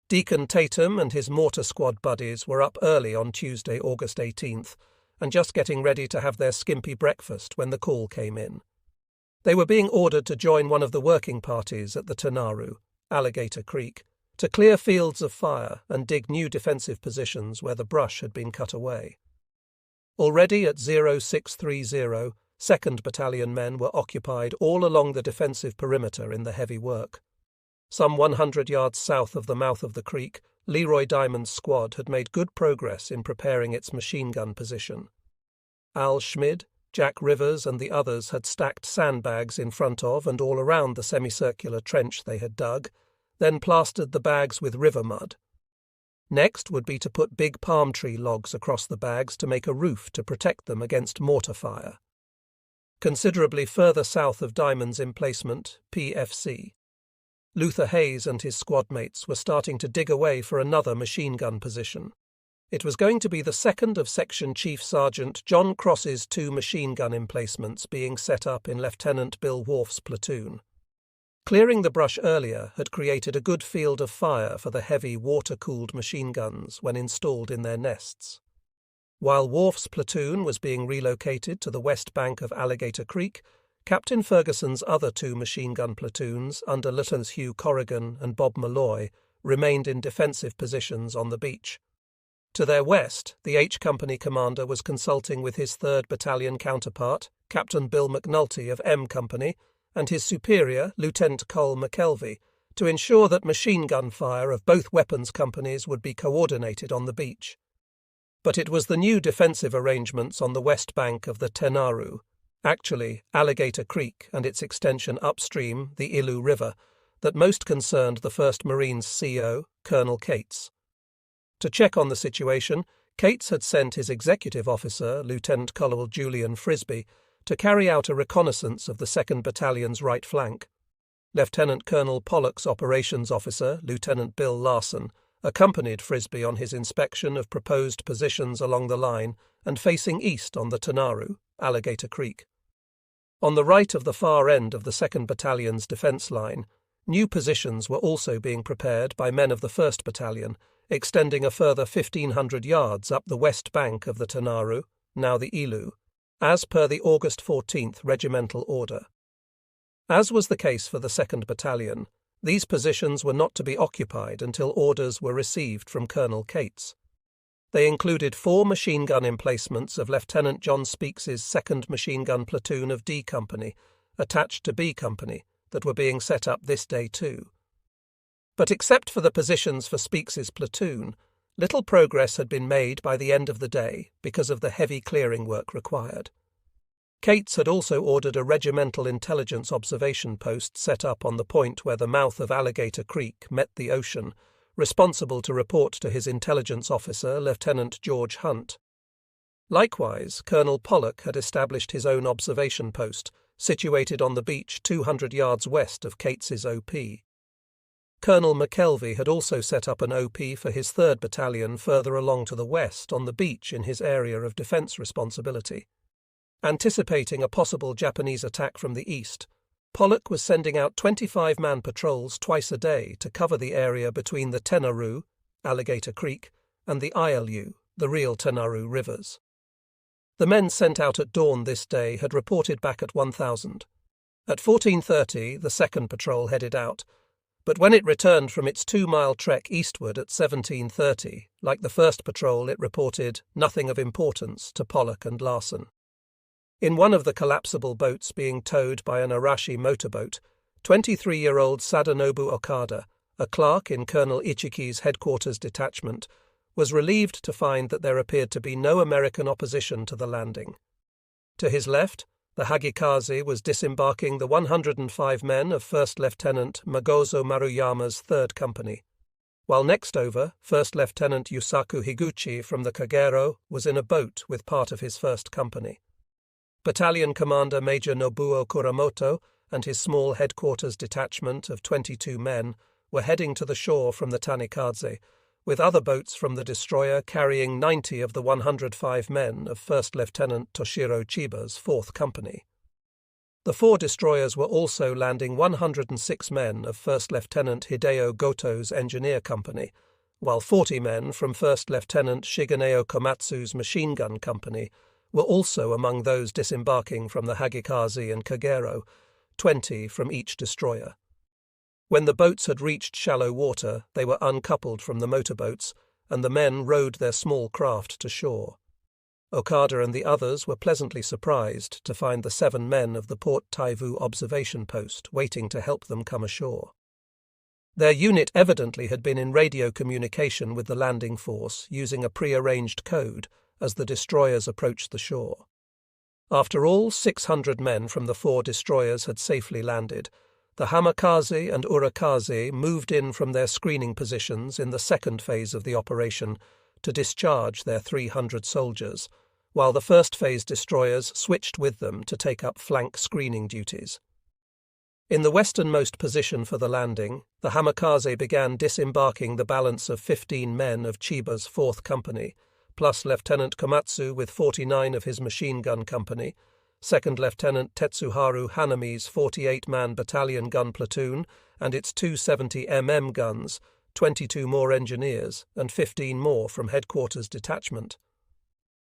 Deacon Tatum and his mortar squad buddies were up early on Tuesday, August 18th, and just getting ready to have their skimpy breakfast when the call came in. They were being ordered to join one of the working parties at the Tenaru, Alligator Creek, to clear fields of fire and dig new defensive positions where the brush had been cut away. Already at 0630, 2nd Battalion men were occupied all along the defensive perimeter in the heavy work. Some 100 yards south of the mouth of the creek, Leroy Diamond's squad had made good progress in preparing its machine gun position. Al Schmid, Jack Rivers and the others had stacked sandbags in front of and all around the semicircular trench they had dug, then plastered the bags with river mud. Next would be to put big palm tree logs across the bags to make a roof to protect them against mortar fire. Considerably further south of Diamond's emplacement, PFC, Luther Hayes and his squad mates were starting to dig away for another machine gun position. It was going to be the second of Section Chief Sergeant John Cross's 2 machine gun emplacements being set up in Lieutenant Bill Wharf's platoon. Clearing the brush earlier had created a good field of fire for the heavy water-cooled machine guns when installed in their nests. While Wharf's platoon was being relocated to the west bank of Alligator Creek, Captain Ferguson's other 2 machine gun platoons, under Lieutenants Hugh Corrigan and Bob Malloy, remained in defensive positions on the beach. To their west, the H Company commander was consulting with his 3rd Battalion counterpart, Captain Bill McNulty of M Company, and his superior, Lieutenant Cole McKelvey, to ensure that machine gun fire of both weapons companies would be coordinated on the beach. But it was the new defensive arrangements on the west bank of the Tenaru, actually Alligator Creek and its extension upstream, the Ilu River, that most concerned the 1st Marines CO, Colonel Cates. To check on the situation, Cates had sent his executive officer, Lieutenant Colonel Julian Frisby, to carry out a reconnaissance of the 2nd Battalion's right flank. Lieutenant Colonel Pollock's operations officer, Lieutenant Bill Larson, accompanied Frisby on his inspection of proposed positions along the line and facing east on the Tenaru, Alligator Creek. On the right of the far end of the 2nd Battalion's defence line, new positions were also being prepared by men of the 1st Battalion, extending a further 1,500 yards up the west bank of the Tenaru, now the Ilu, as per the August 14th regimental order. As was the case for the 2nd Battalion, these positions were not to be occupied until orders were received from Colonel Cates. They included 4 machine gun emplacements of Lieutenant John Speaks's 2nd Machine Gun Platoon of D Company, attached to B Company, that were being set up this day too. But except for the positions for Speaks's platoon, little progress had been made by the end of the day because of the heavy clearing work required. Cates had also ordered a regimental intelligence observation post set up on the point where the mouth of Alligator Creek met the ocean, responsible to report to his intelligence officer, Lieutenant George Hunt. Likewise, Colonel Pollock had established his own observation post, situated on the beach 200 yards west of Cates's OP. Colonel McKelvey had also set up an OP for his 3rd Battalion further along to the west on the beach in his area of defence responsibility. Anticipating a possible Japanese attack from the east, Pollock was sending out 25-man patrols twice a day to cover the area between the Tenaru, Alligator Creek, and the Ilu, the real Tenaru rivers. The men sent out at dawn this day had reported back at 1,000. At 14:30, the 2nd patrol headed out, but when it returned from its 2-mile trek eastward at 17:30, like the 1st patrol, it reported nothing of importance to Pollock and Larson. In one of the collapsible boats being towed by an Arashi motorboat, 23-year-old Sadanobu Okada, a clerk in Colonel Ichiki's headquarters detachment, was relieved to find that there appeared to be no American opposition to the landing. To his left, the Hagikaze was disembarking the 105 men of 1st Lieutenant Magozo Maruyama's 3rd Company, while next over, 1st Lieutenant Yusaku Higuchi from the Kagero was in a boat with part of his 1st Company. Battalion Commander Major Nobuo Kuramoto and his small headquarters detachment of 22 men were heading to the shore from the Tanikaze, with other boats from the destroyer carrying 90 of the 105 men of 1st Lieutenant Toshiro Chiba's 4th Company. The 4 destroyers were also landing 106 men of First Lieutenant Hideo Goto's engineer company, while 40 men from First Lieutenant Shigeneo Komatsu's machine gun company were also among those disembarking from the Hagikaze and Kagero, 20 from each destroyer. When the boats had reached shallow water, they were uncoupled from the motorboats, and the men rowed their small craft to shore. Okada and the others were pleasantly surprised to find the 7 men of the Port Taivu observation post waiting to help them come ashore. Their unit evidently had been in radio communication with the landing force using a pre-arranged code as the destroyers approached the shore. After all 600 men from the 4 destroyers had safely landed, the Hamakaze and Urakaze moved in from their screening positions in the second phase of the operation to discharge their 300 soldiers, while the first phase destroyers switched with them to take up flank screening duties. In the westernmost position for the landing, the Hamakaze began disembarking the balance of 15 men of Chiba's 4th Company, plus Lieutenant Komatsu with 49 of his machine gun company, 2nd Lieutenant Tetsuharu Hanami's 48-man battalion gun platoon and its 270 mm guns, 22 more engineers, and 15 more from headquarters detachment.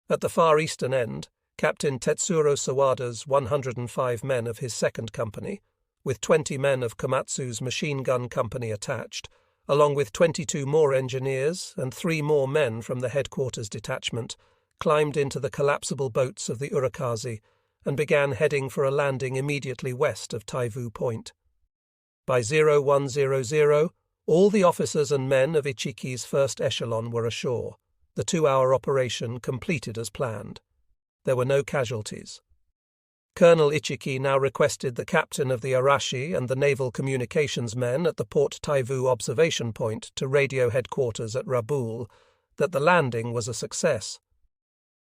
At the far eastern end, Captain Tetsuro Sawada's 105 men of his 2nd Company, with 20 men of Komatsu's machine gun company attached, along with 22 more engineers and 3 more men from the headquarters detachment, climbed into the collapsible boats of the Urakaze and began heading for a landing immediately west of Taivu Point. By 0100, all the officers and men of Ichiki's first echelon were ashore, the 2-hour operation completed as planned. There were no casualties. Colonel Ichiki now requested the captain of the Arashi and the naval communications men at the Port Taivu observation point to radio headquarters at Rabaul that the landing was a success.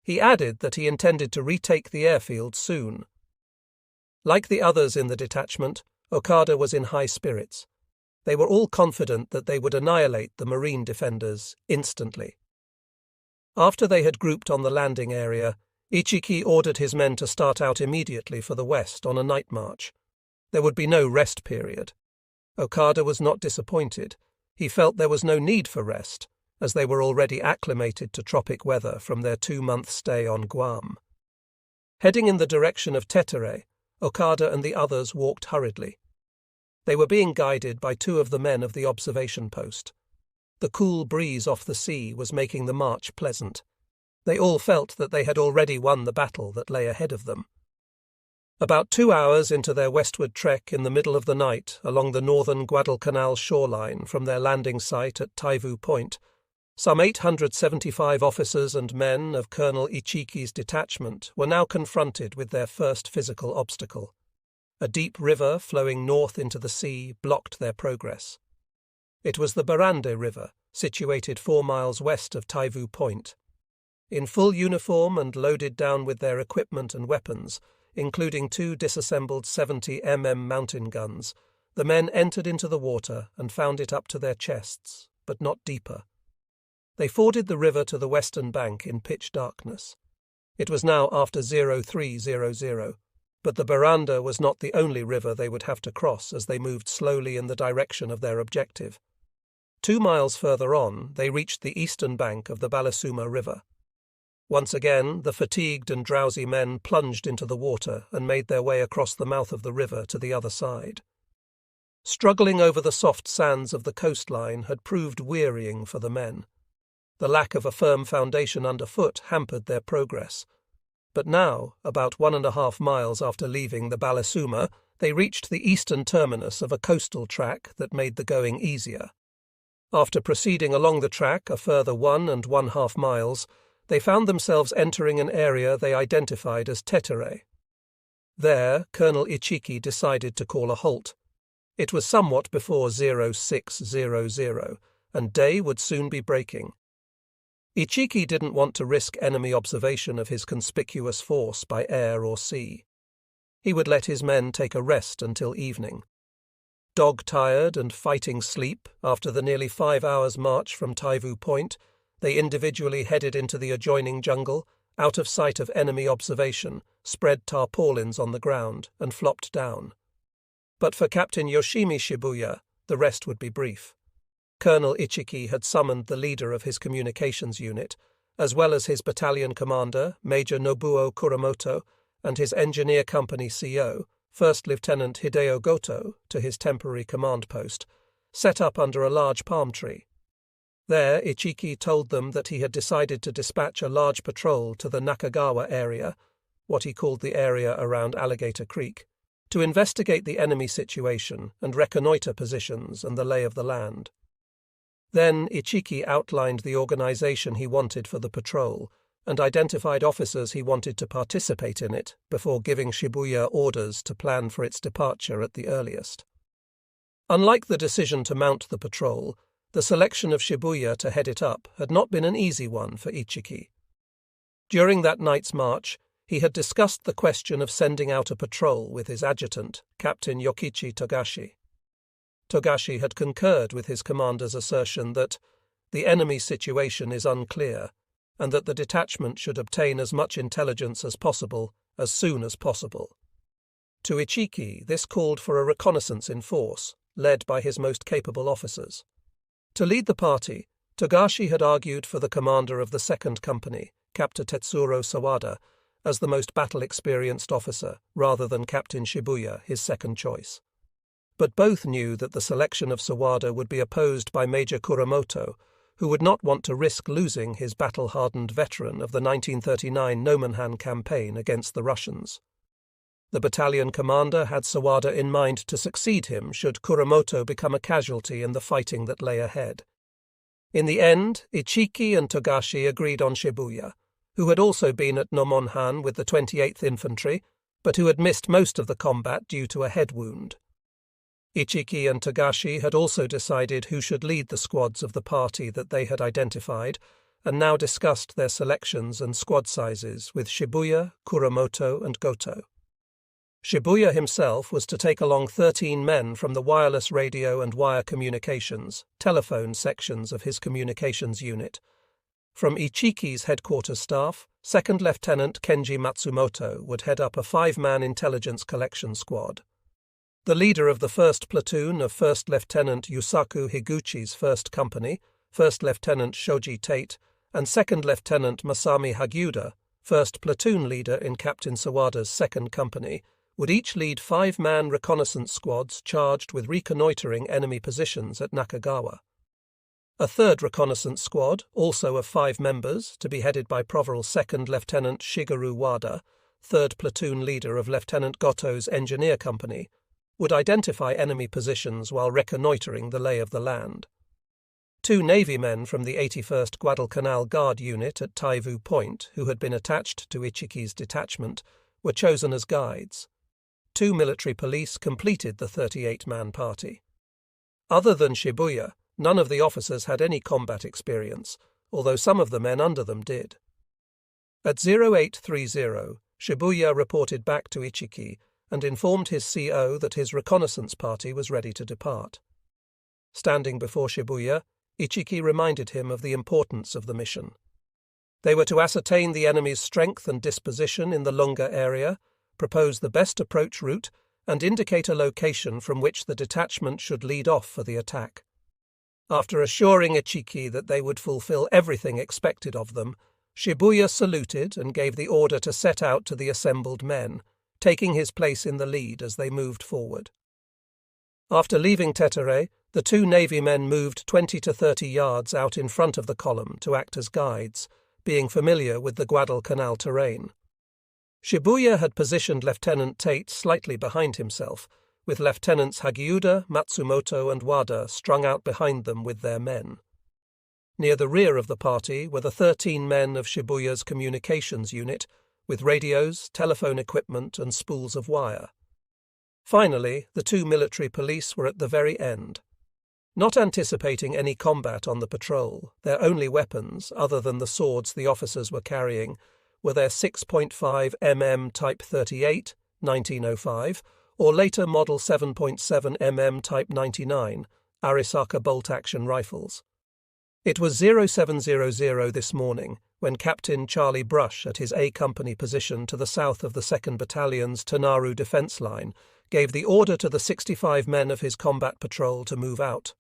He added that he intended to retake the airfield soon. Like the others in the detachment, Okada was in high spirits. They were all confident that they would annihilate the marine defenders instantly. After they had grouped on the landing area, Ichiki ordered his men to start out immediately for the west on a night march. There would be no rest period. Okada was not disappointed. He felt there was no need for rest, as they were already acclimated to tropic weather from their 2-month stay on Guam. Heading in the direction of Tetere, Okada and the others walked hurriedly. They were being guided by 2 of the men of the observation post. The cool breeze off the sea was making the march pleasant. They all felt that they had already won the battle that lay ahead of them. About 2 hours into their westward trek in the middle of the night along the northern Guadalcanal shoreline from their landing site at Taivu Point, some 875 officers and men of Colonel Ichiki's detachment were now confronted with their first physical obstacle. A deep river flowing north into the sea blocked their progress. It was the Barande River, situated 4 miles west of Taivu Point. In full uniform and loaded down with their equipment and weapons, including 2 disassembled 70 mm mountain guns, the men entered into the water and found it up to their chests, but not deeper. They forded the river to the western bank in pitch darkness. It was now after 0300, but the Baranda was not the only river they would have to cross as they moved slowly in the direction of their objective. 2 miles further on, they reached the eastern bank of the Balasuma River. Once again, the fatigued and drowsy men plunged into the water and made their way across the mouth of the river to the other side. Struggling over the soft sands of the coastline had proved wearying for the men. The lack of a firm foundation underfoot hampered their progress. But now, about 1.5 miles after leaving the Balasuma, they reached the eastern terminus of a coastal track that made the going easier. After proceeding along the track a further 1.5 miles, they found themselves entering an area they identified as Tetere. There, Colonel Ichiki decided to call a halt. It was somewhat before 0600, and day would soon be breaking. Ichiki didn't want to risk enemy observation of his conspicuous force by air or sea. He would let his men take a rest until evening. Dog-tired and fighting sleep after the nearly 5 hours' march from Taivu Point, they individually headed into the adjoining jungle out of sight of enemy observation, spread tarpaulins on the ground, and flopped down. But for Captain Yoshimi Shibuya, the rest would be brief. Colonel Ichiki had summoned the leader of his communications unit, as well as his battalion commander, Major Nobuo Kuramoto, and his engineer company CO, First Lieutenant Hideo Goto, to his temporary command post, set up under a large palm tree. There, Ichiki told them that he had decided to dispatch a large patrol to the Nakagawa area, what he called the area around Alligator Creek, to investigate the enemy situation and reconnoiter positions and the lay of the land. Then Ichiki outlined the organization he wanted for the patrol and identified officers he wanted to participate in it before giving Shibuya orders to plan for its departure at the earliest. Unlike the decision to mount the patrol, the selection of Shibuya to head it up had not been an easy one for Ichiki. During that night's march, he had discussed the question of sending out a patrol with his adjutant, Captain Yokichi Togashi. Togashi had concurred with his commander's assertion that the enemy situation is unclear and that the detachment should obtain as much intelligence as possible as soon as possible. To Ichiki, this called for a reconnaissance in force, led by his most capable officers. To lead the party, Togashi had argued for the commander of the 2nd Company, Captain Tetsuro Sawada, as the most battle-experienced officer, rather than Captain Shibuya, his second choice. But both knew that the selection of Sawada would be opposed by Major Kuramoto, who would not want to risk losing his battle-hardened veteran of the 1939 Nomonhan campaign against the Russians. The battalion commander had Sawada in mind to succeed him should Kuramoto become a casualty in the fighting that lay ahead. In the end, Ichiki and Togashi agreed on Shibuya, who had also been at Nomonhan with the 28th Infantry, but who had missed most of the combat due to a head wound. Ichiki and Togashi had also decided who should lead the squads of the party that they had identified, and now discussed their selections and squad sizes with Shibuya, Kuramoto, and Goto. Shibuya himself was to take along 13 men from the wireless radio and wire communications, telephone sections of his communications unit. From Ichiki's headquarters staff, 2nd Lieutenant Kenji Matsumoto would head up a 5-man intelligence collection squad. The leader of the 1st platoon of 1st Lieutenant Yusaku Higuchi's 1st Company, 1st Lieutenant Shoji Tate, and 2nd Lieutenant Masami Hagyuda, 1st platoon leader in Captain Sawada's 2nd Company, would each lead 5-man reconnaissance squads charged with reconnoitering enemy positions at Nakagawa. A 3rd reconnaissance squad, also of 5 members, to be headed by Provincial 2nd Lieutenant Shigeru Wada, 3rd platoon leader of Lieutenant Goto's Engineer Company, would identify enemy positions while reconnoitering the lay of the land. 2 Navy men from the 81st Guadalcanal Guard Unit at Taivu Point, who had been attached to Ichiki's detachment, were chosen as guides. 2 military police completed the 38-man party. Other than Shibuya, none of the officers had any combat experience, although some of the men under them did. At 0830, Shibuya reported back to Ichiki and informed his CO that his reconnaissance party was ready to depart. Standing before Shibuya, Ichiki reminded him of the importance of the mission. They were to ascertain the enemy's strength and disposition in the Lunga area, propose the best approach route, and indicate a location from which the detachment should lead off for the attack. After assuring Ichiki that they would fulfill everything expected of them, Shibuya saluted and gave the order to set out to the assembled men, taking his place in the lead as they moved forward. After leaving Tetere, the 2 Navy men moved 20 to 30 yards out in front of the column to act as guides, being familiar with the Guadalcanal terrain. Shibuya had positioned Lieutenant Tate slightly behind himself, with Lieutenants Hagyuda, Matsumoto, and Wada strung out behind them with their men. Near the rear of the party were the 13 men of Shibuya's communications unit, with radios, telephone equipment, and spools of wire. Finally, the 2 military police were at the very end. Not anticipating any combat on the patrol, their only weapons, other than the swords the officers were carrying, were their 6.5 mm Type 38, 1905, or later Model 7.7 mm Type 99, Arisaka bolt-action rifles. It was 0700 this morning when Captain Charlie Brush at his A Company position to the south of the 2nd Battalion's Tanaru defence line gave the order to the 65 men of his combat patrol to move out.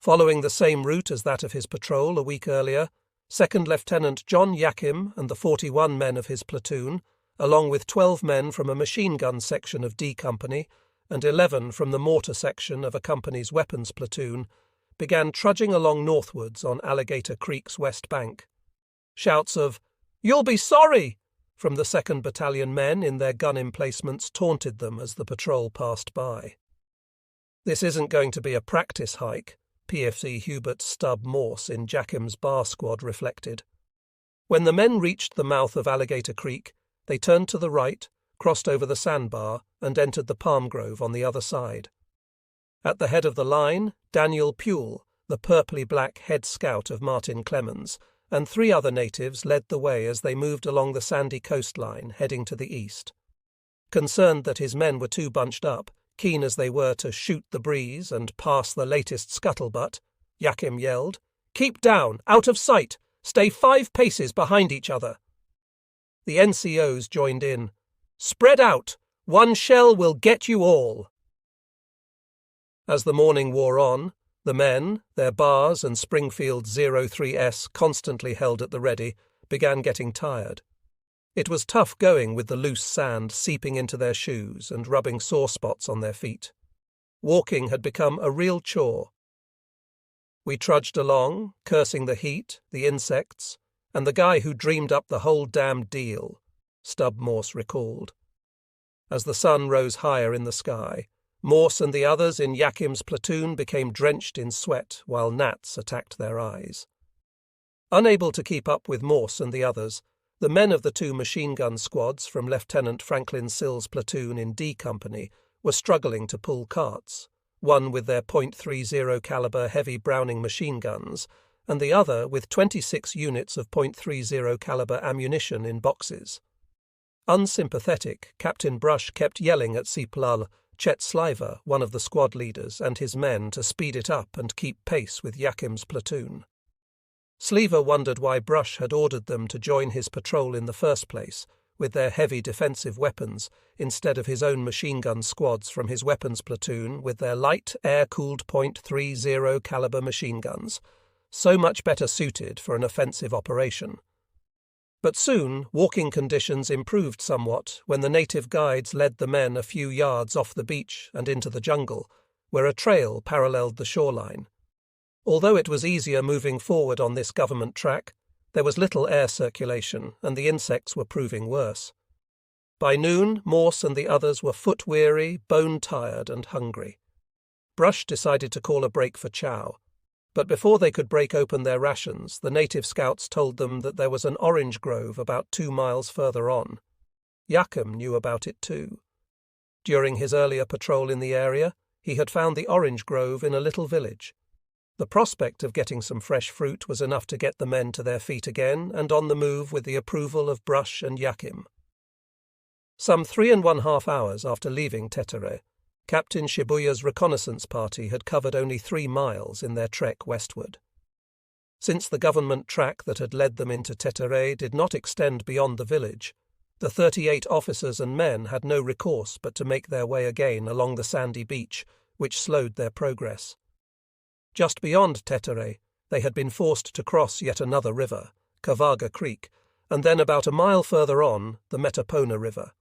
Following the same route as that of his patrol a week earlier, 2nd Lieutenant John Yakim and the 41 men of his platoon, along with 12 men from a machine gun section of D Company and 11 from the mortar section of a company's weapons platoon, began trudging along northwards on Alligator Creek's west bank. Shouts of, "You'll be sorry!" from the 2nd Battalion men in their gun emplacements taunted them as the patrol passed by. This isn't going to be a practice hike, PFC Hubert Stubb Morse in Yakim's bar squad reflected. When the men reached the mouth of Alligator Creek, they turned to the right, crossed over the sandbar, and entered the palm grove on the other side. At the head of the line, Daniel Puel, the purply-black head scout of Martin Clemens, and 3 other natives led the way as they moved along the sandy coastline, heading to the east. Concerned that his men were too bunched up, keen as they were to shoot the breeze and pass the latest scuttlebutt, Yakim yelled, "Keep down, out of sight, stay 5 paces behind each other." The NCOs joined in. "Spread out, 1 shell will get you all." As the morning wore on, the men, their bars and Springfield 03S constantly held at the ready, began getting tired. It was tough going with the loose sand seeping into their shoes and rubbing sore spots on their feet. Walking had become a real chore. We trudged along, cursing the heat, the insects, and the guy who dreamed up the whole damned deal, Stubb Morse recalled. As the sun rose higher in the sky, Morse and the others in Yakim's platoon became drenched in sweat while gnats attacked their eyes. Unable to keep up with Morse and the others, the men of the 2 machine gun squads from Lieutenant Franklin Sill's platoon in D Company were struggling to pull carts, one with their .30 caliber heavy Browning machine guns, and the other with 26 units of .30 caliber ammunition in boxes. Unsympathetic, Captain Brush kept yelling at Siplal, Chet Sliver, one of the squad leaders, and his men to speed it up and keep pace with Yakim's platoon. Sliver wondered why Brush had ordered them to join his patrol in the first place, with their heavy defensive weapons, instead of his own machine gun squads from his weapons platoon with their light, air-cooled .30 caliber machine guns, so much better suited for an offensive operation. But soon, walking conditions improved somewhat when the native guides led the men a few yards off the beach and into the jungle, where a trail paralleled the shoreline. Although it was easier moving forward on this government track, there was little air circulation and the insects were proving worse. By noon, Morse and the others were foot-weary, bone-tired and hungry. Brush decided to call a break for chow. But before they could break open their rations, the native scouts told them that there was an orange grove about 2 miles further on. Yakim knew about it too. During his earlier patrol in the area, he had found the orange grove in a little village. The prospect of getting some fresh fruit was enough to get the men to their feet again and on the move with the approval of Brush and Yakim. Some 3½ hours after leaving Tetere, Captain Shibuya's reconnaissance party had covered only 3 miles in their trek westward. Since the government track that had led them into Tetere did not extend beyond the village, the 38 officers and men had no recourse but to make their way again along the sandy beach, which slowed their progress. Just beyond Tetere, they had been forced to cross yet another river, Kavaga Creek, and then about a mile further on, the Metapona River.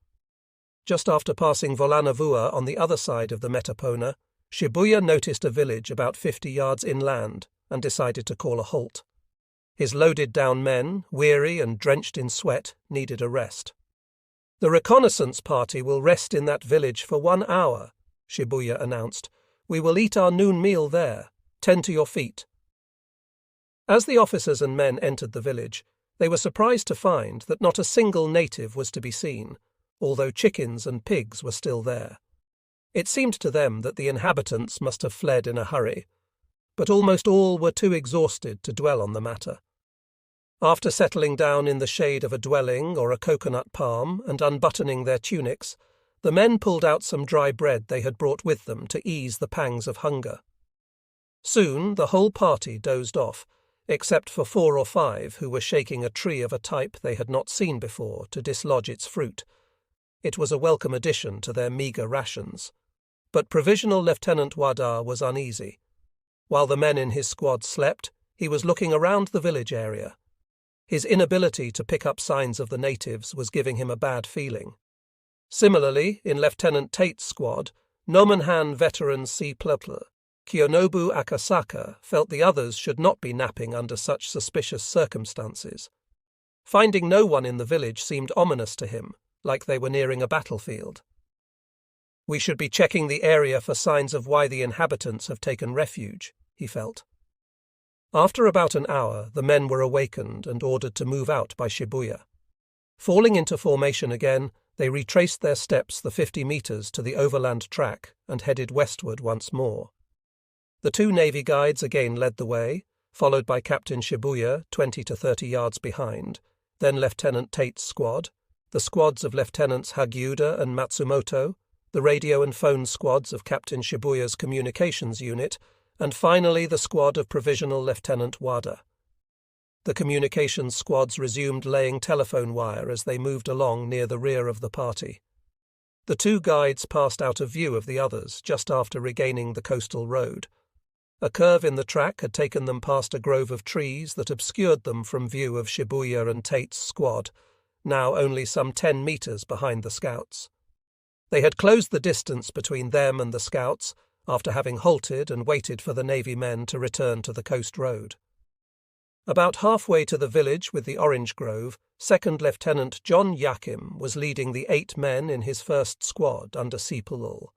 Just after passing Volanavua on the other side of the Metapona, Shibuya noticed a village about 50 yards inland and decided to call a halt. His loaded-down men, weary and drenched in sweat, needed a rest. "The reconnaissance party will rest in that village for 1 hour," Shibuya announced. "We will eat our noon meal there. Tend to your feet." As the officers and men entered the village, they were surprised to find that not a single native was to be seen, although chickens and pigs were still there. It seemed to them that the inhabitants must have fled in a hurry, but almost all were too exhausted to dwell on the matter. After settling down in the shade of a dwelling or a coconut palm and unbuttoning their tunics, the men pulled out some dry bread they had brought with them to ease the pangs of hunger. Soon the whole party dozed off, except for 4 or 5 who were shaking a tree of a type they had not seen before to dislodge its fruit. It was a welcome addition to their meagre rations. But Provisional Lieutenant Wadar was uneasy. While the men in his squad slept, he was looking around the village area. His inability to pick up signs of the natives was giving him a bad feeling. Similarly, in Lieutenant Tate's squad, Nomonhan veteran C. Plutl, Kiyonobu Akasaka felt the others should not be napping under such suspicious circumstances. Finding no one in the village seemed ominous to him, like they were nearing a battlefield. We should be checking the area for signs of why the inhabitants have taken refuge, he felt. After about an hour, the men were awakened and ordered to move out by Shibuya. Falling into formation again, they retraced their steps the 50 meters to the overland track and headed westward once more. The 2 Navy guides again led the way, followed by Captain Shibuya 20 to 30 yards behind, then Lieutenant Tate's squad, the squads of Lieutenants Hagiuda and Matsumoto, the radio and phone squads of Captain Shibuya's communications unit, and finally the squad of Provisional Lieutenant Wada. The communications squads resumed laying telephone wire as they moved along near the rear of the party. The 2 guides passed out of view of the others just after regaining the coastal road. A curve in the track had taken them past a grove of trees that obscured them from view of Shibuya and Tate's squad, now only some 10 meters behind the scouts. They had closed the distance between them and the scouts after having halted and waited for the Navy men to return to the coast road. About halfway to the village with the orange grove, 2nd Lieutenant John Yakim was leading the 8 men in his first squad under Sipulul.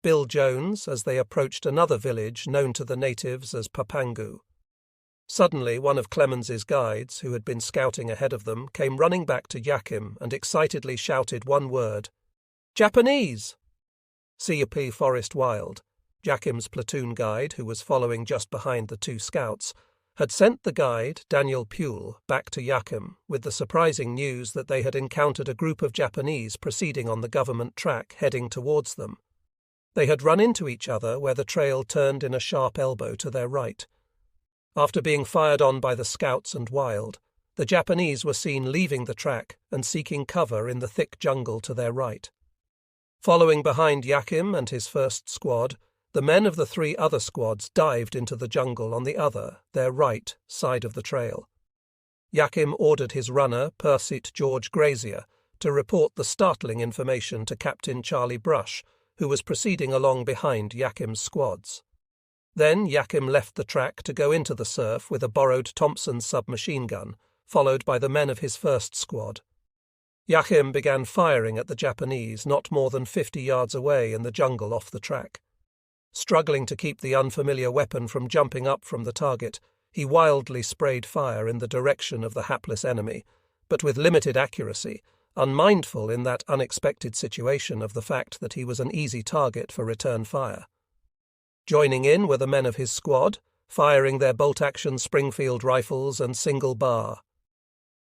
Bill Jones, as they approached another village known to the natives as Papangu. Suddenly, one of Clemens's guides, who had been scouting ahead of them, came running back to Yakim and excitedly shouted one word, "Japanese!" C.P. Forrest Wild, Yakim's platoon guide, who was following just behind the 2 scouts, had sent the guide, Daniel Puel, back to Yakim with the surprising news that they had encountered a group of Japanese proceeding on the government track heading towards them. They had run into each other where the trail turned in a sharp elbow to their right. After being fired on by the scouts and Wild, the Japanese were seen leaving the track and seeking cover in the thick jungle to their right. Following behind Yakim and his first squad, the men of the 3 other squads dived into the jungle on the other, their right, side of the trail. Yakim ordered his runner, Pursuit George Grazier, to report the startling information to Captain Charlie Brush, who was proceeding along behind Yakim's squads. Then Yakim left the track to go into the surf with a borrowed Thompson submachine gun, followed by the men of his first squad. Yakim began firing at the Japanese not more than 50 yards away in the jungle off the track. Struggling to keep the unfamiliar weapon from jumping up from the target, he wildly sprayed fire in the direction of the hapless enemy, but with limited accuracy, unmindful in that unexpected situation of the fact that he was an easy target for return fire. Joining in were the men of his squad, firing their bolt-action Springfield rifles and single bar.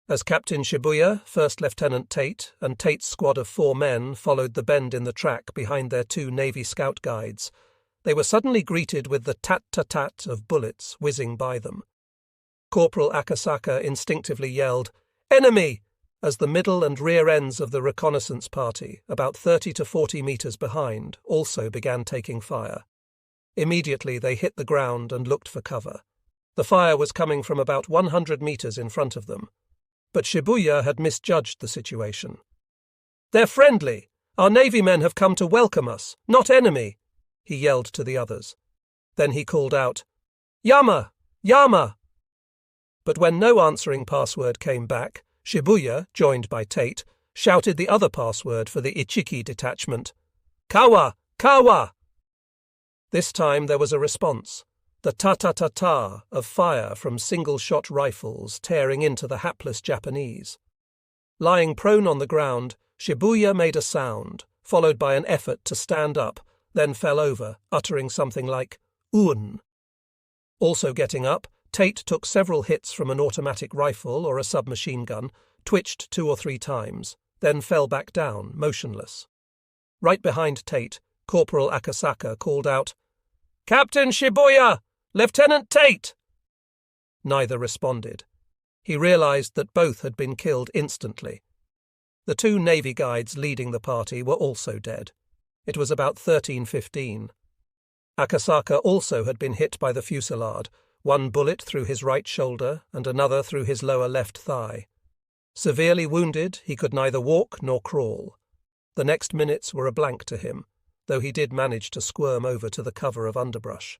As Captain Shibuya, 1st Lieutenant Tate, and Tate's squad of 4 men followed the bend in the track behind their 2 Navy scout guides, they were suddenly greeted with the tat-tat-tat of bullets whizzing by them. Corporal Akasaka instinctively yelled, "Enemy!" as the middle and rear ends of the reconnaissance party, about 30 to 40 meters behind, also began taking fire. Immediately they hit the ground and looked for cover. The fire was coming from about 100 meters in front of them. But Shibuya had misjudged the situation. "They're friendly! Our Navy men have come to welcome us, not enemy!" he yelled to the others. Then he called out, "Yama! Yama!" But when no answering password came back, Shibuya, joined by Tate, shouted the other password for the Ichiki detachment, "Kawa! Kawa!" This time there was a response, the ta-ta-ta-ta of fire from single-shot rifles tearing into the hapless Japanese. Lying prone on the ground, Shibuya made a sound, followed by an effort to stand up, then fell over, uttering something like, "Un." Also getting up, Tate took several hits from an automatic rifle or a submachine gun, twitched 2 or 3 times, then fell back down, motionless. Right behind Tate, Corporal Akasaka called out, "Captain Shibuya! Lieutenant Tate!" Neither responded. He realized that both had been killed instantly. The two Navy guides leading the party were also dead. It was about 13:15. Akasaka also had been hit by the fusillade, one bullet through his right shoulder and another through his lower left thigh. Severely wounded, he could neither walk nor crawl. The next minutes were a blank to him, though he did manage to squirm over to the cover of underbrush.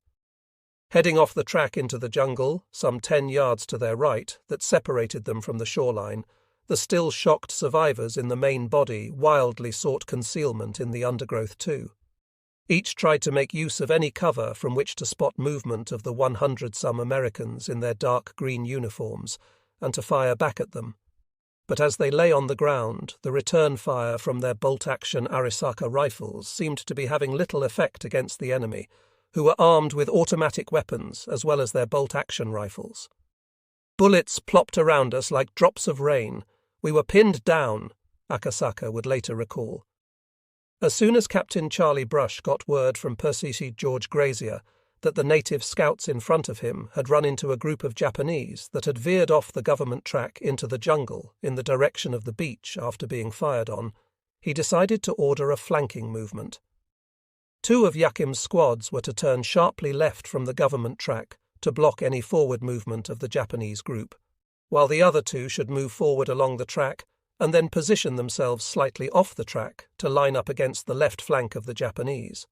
Heading off the track into the jungle, some 10 yards to their right, that separated them from the shoreline, the still shocked survivors in the main body wildly sought concealment in the undergrowth too. Each tried to make use of any cover from which to spot movement of the 100-some Americans in their dark green uniforms, and to fire back at them. But as they lay on the ground, the return fire from their bolt-action Arisaka rifles seemed to be having little effect against the enemy, who were armed with automatic weapons as well as their bolt-action rifles. "Bullets plopped around us like drops of rain. We were pinned down," Akasaka would later recall. As soon as Captain Charlie Brush got word from Percy George Grazier that the native scouts in front of him had run into a group of Japanese that had veered off the government track into the jungle in the direction of the beach after being fired on, he decided to order a flanking movement. 2 of Yakim's squads were to turn sharply left from the government track to block any forward movement of the Japanese group, while the other 2 should move forward along the track and then position themselves slightly off the track to line up against the left flank of the Japanese.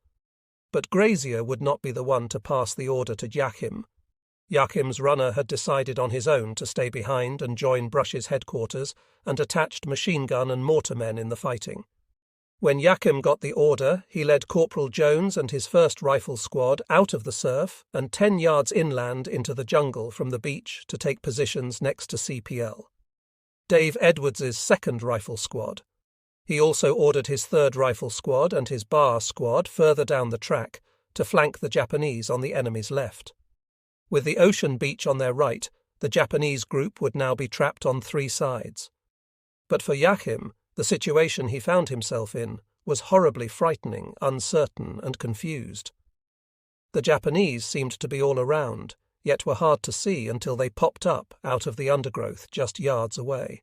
But Grazier would not be the one to pass the order to Yakim. Yakim's runner had decided on his own to stay behind and join Brush's headquarters and attached machine gun and mortar men in the fighting. When Yakim got the order, he led Corporal Jones and his 1st Rifle Squad out of the surf and 10 yards inland into the jungle from the beach to take positions next to CPL. Dave Edwards's 2nd Rifle Squad. He also ordered his 3rd Rifle Squad and his Bar Squad further down the track to flank the Japanese on the enemy's left. With the ocean beach on their right, the Japanese group would now be trapped on 3 sides. But for Yakim, the situation he found himself in was horribly frightening, uncertain, and confused. The Japanese seemed to be all around, yet were hard to see until they popped up out of the undergrowth just yards away.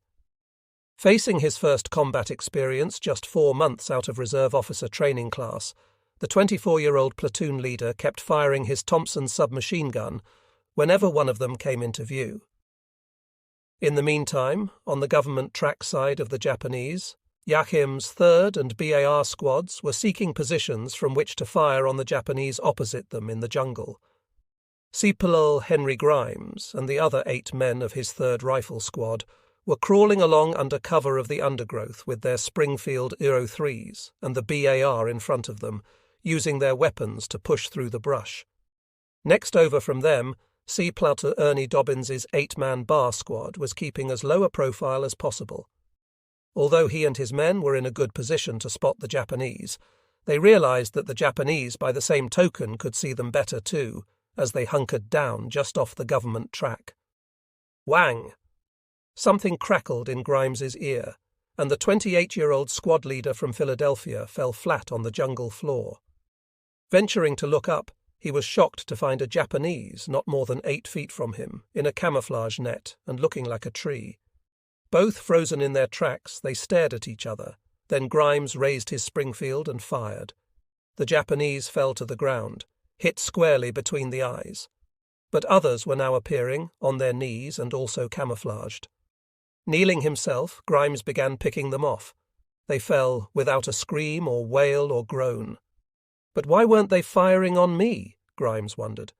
Facing his first combat experience just 4 months out of reserve officer training class, the 24-year-old platoon leader kept firing his Thompson submachine gun whenever one of them came into view. In the meantime, on the government track side of the Japanese, Yakim's 3rd and BAR squads were seeking positions from which to fire on the Japanese opposite them in the jungle. CPL Henry Grimes and the other 8 men of his 3rd Rifle Squad were crawling along under cover of the undergrowth with their Springfield Ep.3s and the BAR in front of them, using their weapons to push through the brush. Next over from them, C. Plouter Ernie Dobbins's 8-man Bar Squad was keeping as low a profile as possible. Although he and his men were in a good position to spot the Japanese, they realized that the Japanese by the same token could see them better too, as they hunkered down just off the government track. Whang! Something crackled in Grimes's ear, and the 28-year-old squad leader from Philadelphia fell flat on the jungle floor. Venturing to look up, he was shocked to find a Japanese not more than 8 feet from him, in a camouflage net and looking like a tree. Both frozen in their tracks, they stared at each other. Then Grimes raised his Springfield and fired. The Japanese fell to the ground, hit squarely between the eyes. But others were now appearing, on their knees and also camouflaged. Kneeling himself, Grimes began picking them off. They fell without a scream or wail or groan. But why weren't they firing on me? Grimes wondered.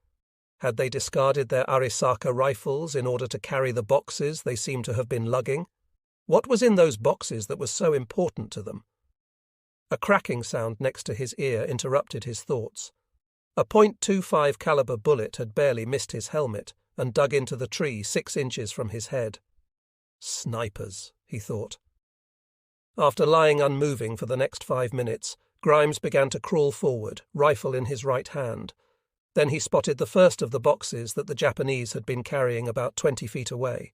Had they discarded their Arisaka rifles in order to carry the boxes they seemed to have been lugging? What was in those boxes that was so important to them? A cracking sound next to his ear interrupted his thoughts. A .25 caliber bullet had barely missed his helmet and dug into the tree 6 inches from his head. Snipers, he thought. After lying unmoving for the next 5 minutes, Grimes began to crawl forward, rifle in his right hand. Then he spotted the first of the boxes that the Japanese had been carrying about 20 feet away.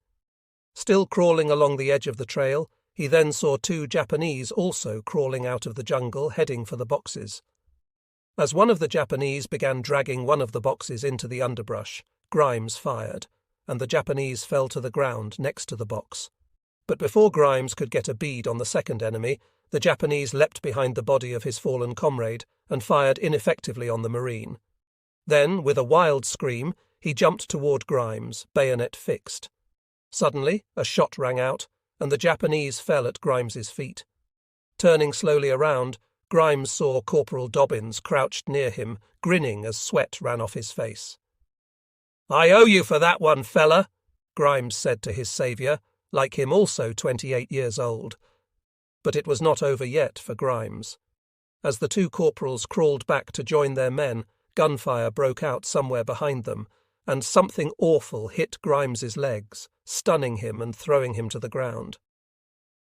Still crawling along the edge of the trail, he then saw 2 Japanese also crawling out of the jungle heading for the boxes. As one of the Japanese began dragging one of the boxes into the underbrush, Grimes fired, and the Japanese fell to the ground next to the box. But before Grimes could get a bead on the second enemy, the Japanese leapt behind the body of his fallen comrade and fired ineffectively on the Marine. Then, with a wild scream, he jumped toward Grimes, bayonet fixed. Suddenly, a shot rang out, and the Japanese fell at Grimes's feet. Turning slowly around, Grimes saw Corporal Dobbins crouched near him, grinning as sweat ran off his face. "I owe you for that one, fella," Grimes said to his saviour, like him also 28 years old. But it was not over yet for Grimes. As the two corporals crawled back to join their men, gunfire broke out somewhere behind them, and something awful hit Grimes's legs, stunning him and throwing him to the ground.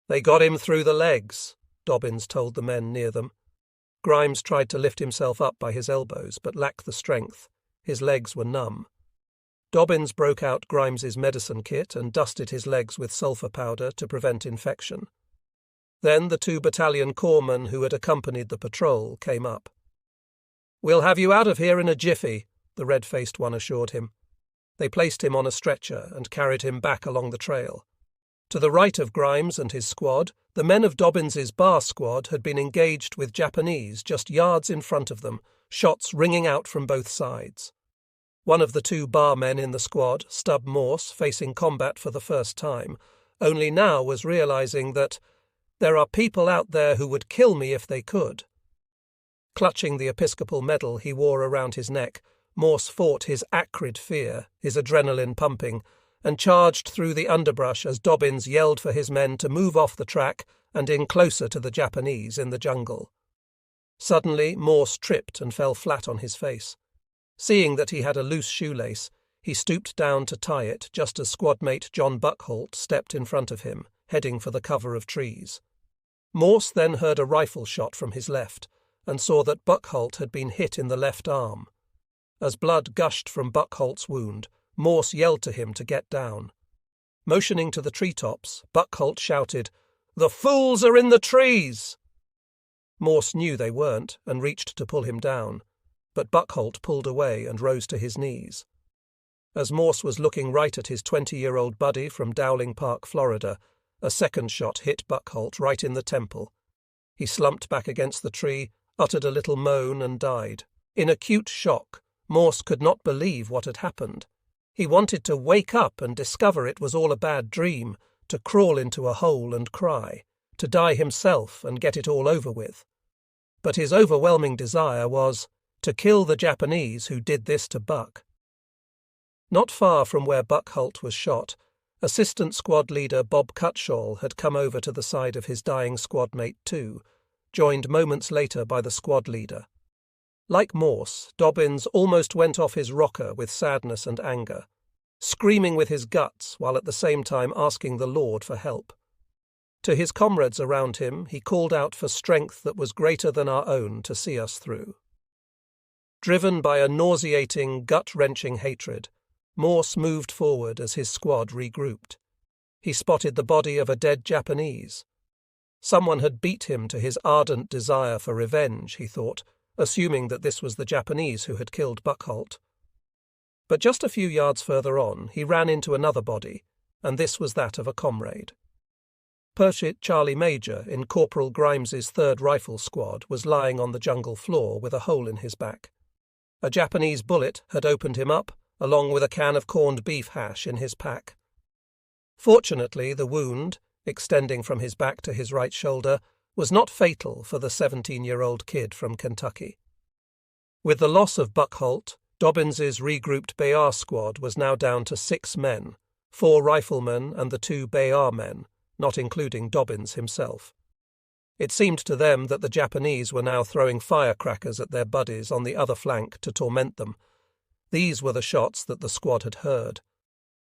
"They got him through the legs," Dobbins told the men near them. Grimes tried to lift himself up by his elbows, but lacked the strength. His legs were numb. Dobbins broke out Grimes's medicine kit and dusted his legs with sulphur powder to prevent infection. Then the two battalion corpsmen who had accompanied the patrol came up. "We'll have you out of here in a jiffy," the red-faced one assured him. They placed him on a stretcher and carried him back along the trail. To the right of Grimes and his squad, the men of Dobbins's bar squad had been engaged with Japanese just yards in front of them, shots ringing out from both sides. One of the two bar men in the squad, Stub Morse, facing combat for the first time, only now was realizing that there are people out there who would kill me if they could. Clutching the Episcopal medal he wore around his neck, Morse fought his acrid fear, his adrenaline pumping, and charged through the underbrush as Dobbins yelled for his men to move off the track and in closer to the Japanese in the jungle. Suddenly, Morse tripped and fell flat on his face. Seeing that he had a loose shoelace, he stooped down to tie it just as squadmate John Buckholt stepped in front of him, heading for the cover of trees. Morse then heard a rifle shot from his left and saw that Buckholt had been hit in the left arm. As blood gushed from Buckholt's wound, Morse yelled to him to get down. Motioning to the treetops, Buckholt shouted, "The fools are in the trees!" Morse knew they weren't and reached to pull him down, but Buckholt pulled away and rose to his knees. As Morse was looking right at his 20-year-old buddy from Dowling Park, Florida, a second shot hit Buckholt right in the temple. He slumped back against the tree, uttered a little moan and died. In acute shock, Morse could not believe what had happened. He wanted to wake up and discover it was all a bad dream, to crawl into a hole and cry, to die himself and get it all over with. But his overwhelming desire was to kill the Japanese who did this to Buck. Not far from where Buckholt was shot, Assistant Squad Leader Bob Cutshall had come over to the side of his dying squadmate too, joined moments later by the squad leader. Like Morse, Dobbins almost went off his rocker with sadness and anger, screaming with his guts while at the same time asking the Lord for help. To his comrades around him, he called out for strength that was greater than our own to see us through. Driven by a nauseating, gut-wrenching hatred, Morse moved forward as his squad regrouped. He spotted the body of a dead Japanese. Someone had beat him to his ardent desire for revenge, he thought, assuming that this was the Japanese who had killed Buckholt. But just a few yards further on, he ran into another body, and this was that of a comrade. Purchit Charlie Major in Corporal Grimes's 3rd Rifle Squad was lying on the jungle floor with a hole in his back. A Japanese bullet had opened him up, along with a can of corned beef hash in his pack. Fortunately, the wound, extending from his back to his right shoulder, was not fatal for the 17-year-old kid from Kentucky. With the loss of Buckholt, Dobbins's regrouped Bayar squad was now down to 6 men, 4 riflemen and the 2 Bayar men, not including Dobbins himself. It seemed to them that the Japanese were now throwing firecrackers at their buddies on the other flank to torment them. These were the shots that the squad had heard.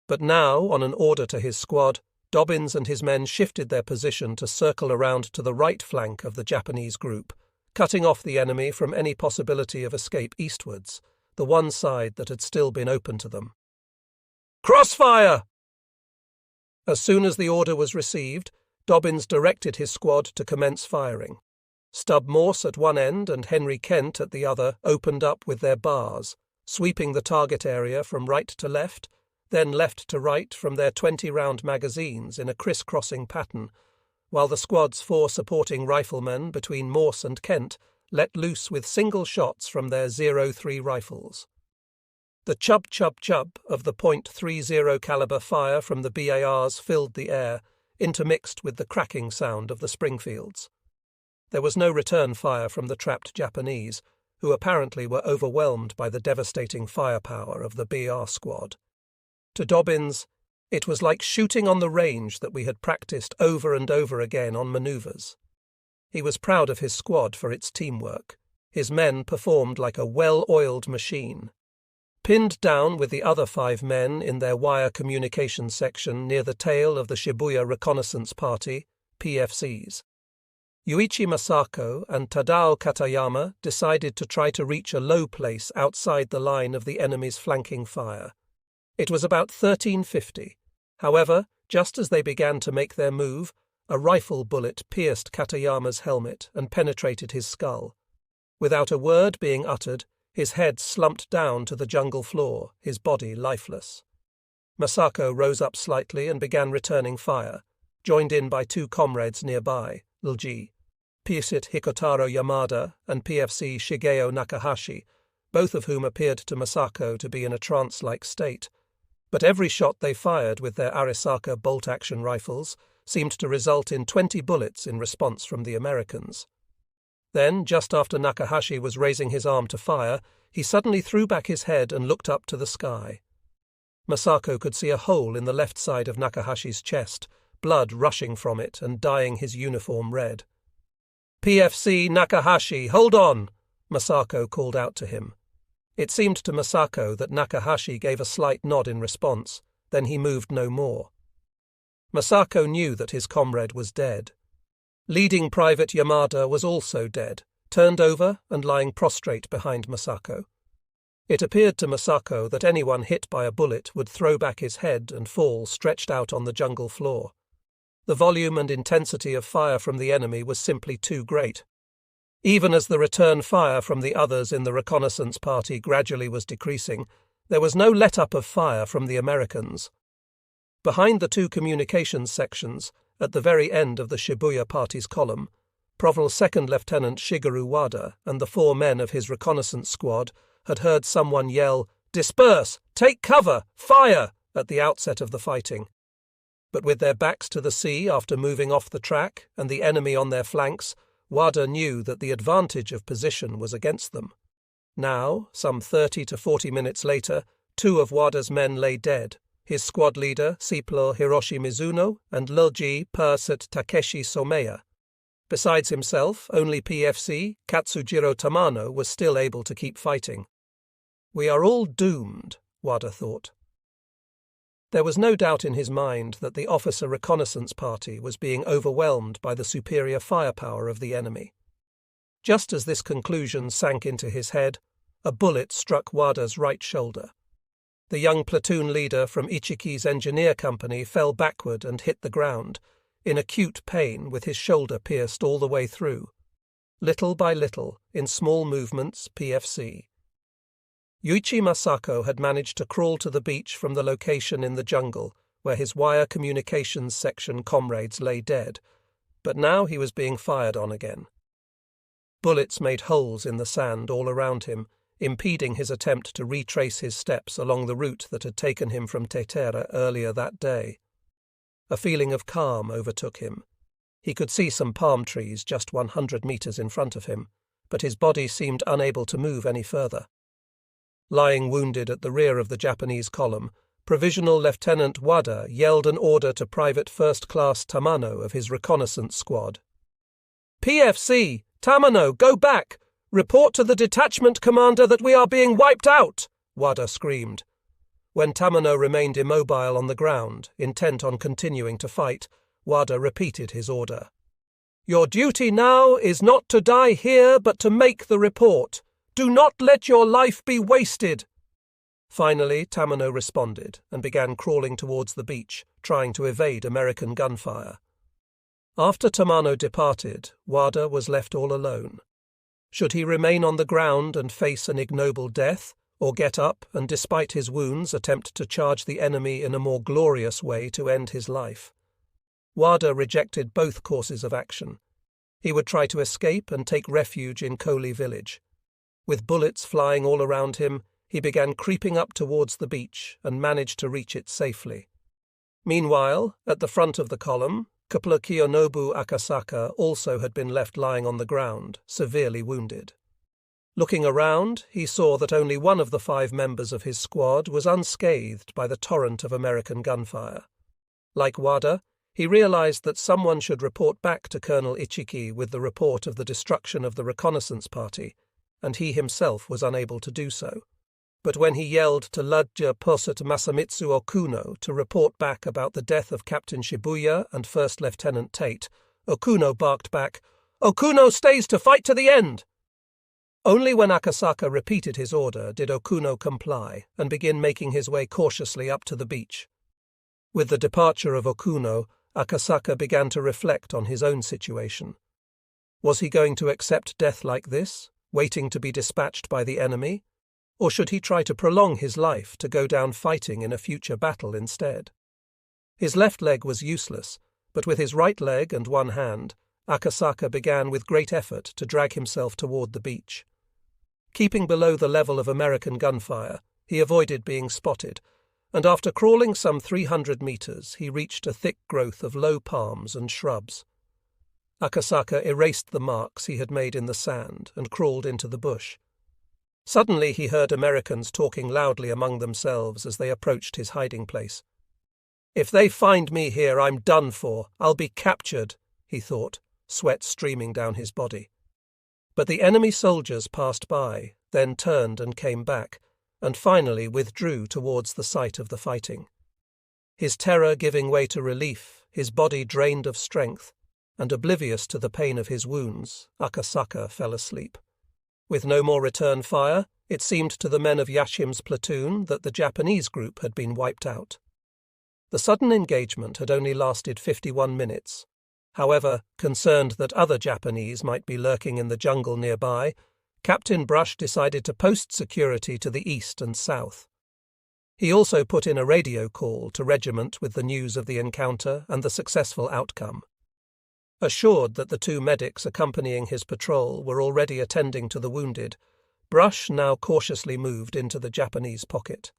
But now, on an order to his squad, Dobbins and his men shifted their position to circle around to the right flank of the Japanese group, cutting off the enemy from any possibility of escape eastwards, the one side that had still been open to them. "Crossfire!" As soon as the order was received, Dobbins directed his squad to commence firing. Stub Morse at one end and Henry Kent at the other opened up with their bars, sweeping the target area from right to left, then left to right from their 20-round magazines in a criss-crossing pattern, while the squad's 4 supporting riflemen between Morse and Kent let loose with single shots from their .03 rifles. The chub-chub-chub of the .30 caliber fire from the BARs filled the air, intermixed with the cracking sound of the Springfields. There was no return fire from the trapped Japanese, who apparently were overwhelmed by the devastating firepower of the BR squad. To Dobbins, it was like shooting on the range that we had practiced over and over again on manoeuvres. He was proud of his squad for its teamwork. His men performed like a well-oiled machine. Pinned down with the other 5 men in their wire communications section near the tail of the Shibuya Reconnaissance Party, PFCs, Yuichi Masako and Tadao Katayama decided to try to reach a low place outside the line of the enemy's flanking fire. It was about 1350. However, just as they began to make their move, a rifle bullet pierced Katayama's helmet and penetrated his skull. Without a word being uttered, his head slumped down to the jungle floor, his body lifeless. Masako rose up slightly and began returning fire, joined in by 2 comrades nearby, LG, PFC Hikotaro Yamada and PFC Shigeo Nakahashi, both of whom appeared to Masako to be in a trance-like state. But every shot they fired with their Arisaka bolt-action rifles seemed to result in 20 bullets in response from the Americans. Then, just after Nakahashi was raising his arm to fire, he suddenly threw back his head and looked up to the sky. Masako could see a hole in the left side of Nakahashi's chest, blood rushing from it and dyeing his uniform red. "PFC Nakahashi, hold on!" Masako called out to him. It seemed to Masako that Nakahashi gave a slight nod in response, then he moved no more. Masako knew that his comrade was dead. Leading Private Yamada was also dead, turned over and lying prostrate behind Masako. It appeared to Masako that anyone hit by a bullet would throw back his head and fall stretched out on the jungle floor. The volume and intensity of fire from the enemy was simply too great. Even as the return fire from the others in the reconnaissance party gradually was decreasing, there was no let-up of fire from the Americans. Behind the 2 communications sections, at the very end of the Shibuya party's column, Provincial 2nd Lieutenant Shigeru Wada and the 4 men of his reconnaissance squad had heard someone yell, "Disperse! Take cover! Fire!" at the outset of the fighting. But with their backs to the sea after moving off the track and the enemy on their flanks, Wada knew that the advantage of position was against them. Now, some 30 to 40 minutes later, 2 of Wada's men lay dead, his squad leader, Ciplo Hiroshi Mizuno, and Lilji Perset Takeshi Someya. Besides himself, only PFC, Katsujiro Tamano, was still able to keep fighting. "We are all doomed," Wada thought. There was no doubt in his mind that the officer reconnaissance party was being overwhelmed by the superior firepower of the enemy. Just as this conclusion sank into his head, a bullet struck Wada's right shoulder. The young platoon leader from Ichiki's engineer company fell backward and hit the ground, in acute pain with his shoulder pierced all the way through. Little by little, in small movements, PFC. Yuichi Masako had managed to crawl to the beach from the location in the jungle where his wire communications section comrades lay dead, but now he was being fired on again. Bullets made holes in the sand all around him, impeding his attempt to retrace his steps along the route that had taken him from Tetera earlier that day. A feeling of calm overtook him. He could see some palm trees just 100 meters in front of him, but his body seemed unable to move any further. Lying wounded at the rear of the Japanese column, Provisional Lieutenant Wada yelled an order to Private First Class Tamano of his reconnaissance squad. "PFC! Tamano, go back! Report to the detachment commander that we are being wiped out!" Wada screamed. When Tamano remained immobile on the ground, intent on continuing to fight, Wada repeated his order. "Your duty now is not to die here, but to make the report. Do not let your life be wasted." Finally, Tamano responded and began crawling towards the beach, trying to evade American gunfire. After Tamano departed, Wada was left all alone. Should he remain on the ground and face an ignoble death, or get up and, despite his wounds, attempt to charge the enemy in a more glorious way to end his life. Wada rejected both courses of action. He would try to escape and take refuge in Koli village. With bullets flying all around him, he began creeping up towards the beach and managed to reach it safely. Meanwhile, at the front of the column, Kupla Kiyonobu Akasaka also had been left lying on the ground, severely wounded. Looking around, he saw that only one of the 5 members of his squad was unscathed by the torrent of American gunfire. Like Wada, he realized that someone should report back to Colonel Ichiki with the report of the destruction of the reconnaissance party, and he himself was unable to do so. But when he yelled to Lodja Posat Masamitsu Okuno to report back about the death of Captain Shibuya and First Lieutenant Tate, Okuno barked back, "Okuno stays to fight to the end!" Only when Akasaka repeated his order did Okuno comply and begin making his way cautiously up to the beach. With the departure of Okuno, Akasaka began to reflect on his own situation. Was he going to accept death like this, waiting to be dispatched by the enemy? Or should he try to prolong his life to go down fighting in a future battle instead? His left leg was useless, but with his right leg and one hand, Akasaka began with great effort to drag himself toward the beach. Keeping below the level of American gunfire, he avoided being spotted, and after crawling some 300 meters, he reached a thick growth of low palms and shrubs. Akasaka erased the marks he had made in the sand and crawled into the bush. Suddenly he heard Americans talking loudly among themselves as they approached his hiding place. "If they find me here, I'm done for. I'll be captured," he thought, sweat streaming down his body. But the enemy soldiers passed by, then turned and came back, and finally withdrew towards the site of the fighting. His terror giving way to relief, his body drained of strength, and oblivious to the pain of his wounds, Akasaka fell asleep. With no more return fire, it seemed to the men of Yashim's platoon that the Japanese group had been wiped out. The sudden engagement had only lasted 51 minutes. However, concerned that other Japanese might be lurking in the jungle nearby, Captain Brush decided to post security to the east and south. He also put in a radio call to regiment with the news of the encounter and the successful outcome. Assured that the 2 medics accompanying his patrol were already attending to the wounded, Brush now cautiously moved into the Japanese pocket.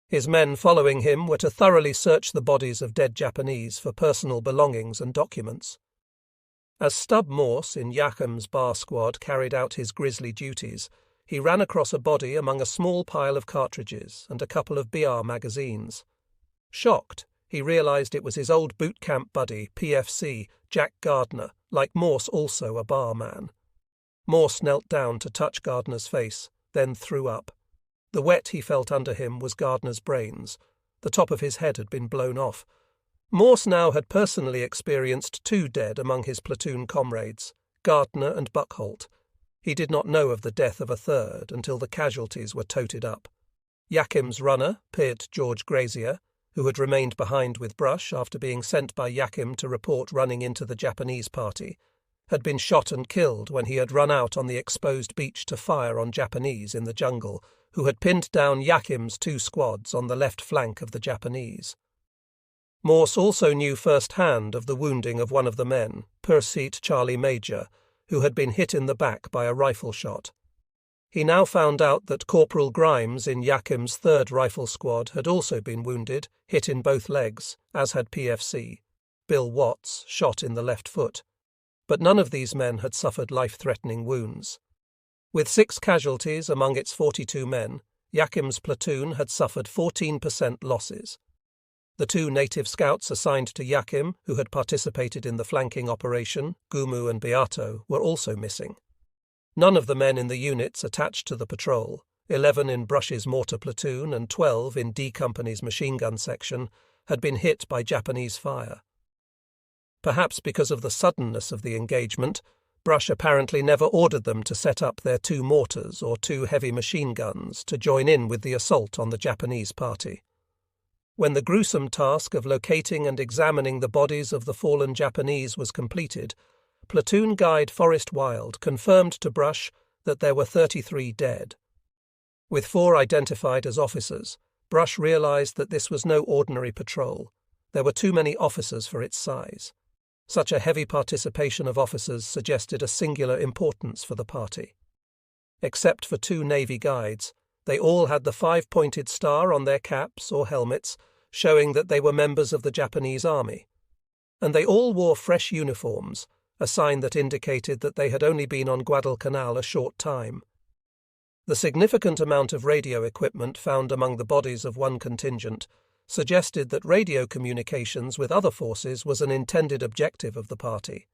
His men following him were to thoroughly search the bodies of dead Japanese for personal belongings and documents. As Stub Morse in Yakim's bar squad carried out his grisly duties, he ran across a body among a small pile of cartridges and a couple of BR magazines. Shocked, he realized it was his old boot camp buddy, PFC, Jack Gardner, like Morse also a barman. Morse knelt down to touch Gardner's face, then threw up. The wet he felt under him was Gardner's brains. The top of his head had been blown off. Morse now had personally experienced 2 dead among his platoon comrades, Gardner and Buckholt. He did not know of the death of a 3rd until the casualties were toted up. Yakim's runner, Pitt George Grazier, who had remained behind with Brush after being sent by Yakim to report running into the Japanese party, had been shot and killed when he had run out on the exposed beach to fire on Japanese in the jungle, who had pinned down Yakim's 2 squads on the left flank of the Japanese. Morse also knew first-hand of the wounding of one of the men, Pursuit Charlie Major, who had been hit in the back by a rifle shot. He now found out that Corporal Grimes in Yakim's 3rd Rifle Squad had also been wounded, hit in both legs, as had PFC. Bill Watts, shot in the left foot. But none of these men had suffered life-threatening wounds. With 6 casualties among its 42 men, Yakim's platoon had suffered 14% losses. The 2 native scouts assigned to Yakim, who had participated in the flanking operation, Gumu and Beato, were also missing. None of the men in the units attached to the patrol, 11 in Brush's mortar platoon and 12 in D Company's machine gun section, had been hit by Japanese fire. Perhaps because of the suddenness of the engagement, Brush apparently never ordered them to set up their 2 mortars or 2 heavy machine guns to join in with the assault on the Japanese party. When the gruesome task of locating and examining the bodies of the fallen Japanese was completed, Platoon Guide Forrest Wild confirmed to Brush that there were 33 dead. With 4 identified as officers, Brush realized that this was no ordinary patrol. There were too many officers for its size. Such a heavy participation of officers suggested a singular importance for the party. Except for 2 Navy guides, they all had the 5-pointed star on their caps or helmets, showing that they were members of the Japanese army. And they all wore fresh uniforms, a sign that indicated that they had only been on Guadalcanal a short time. The significant amount of radio equipment found among the bodies of one contingent suggested that radio communications with other forces was an intended objective of the party.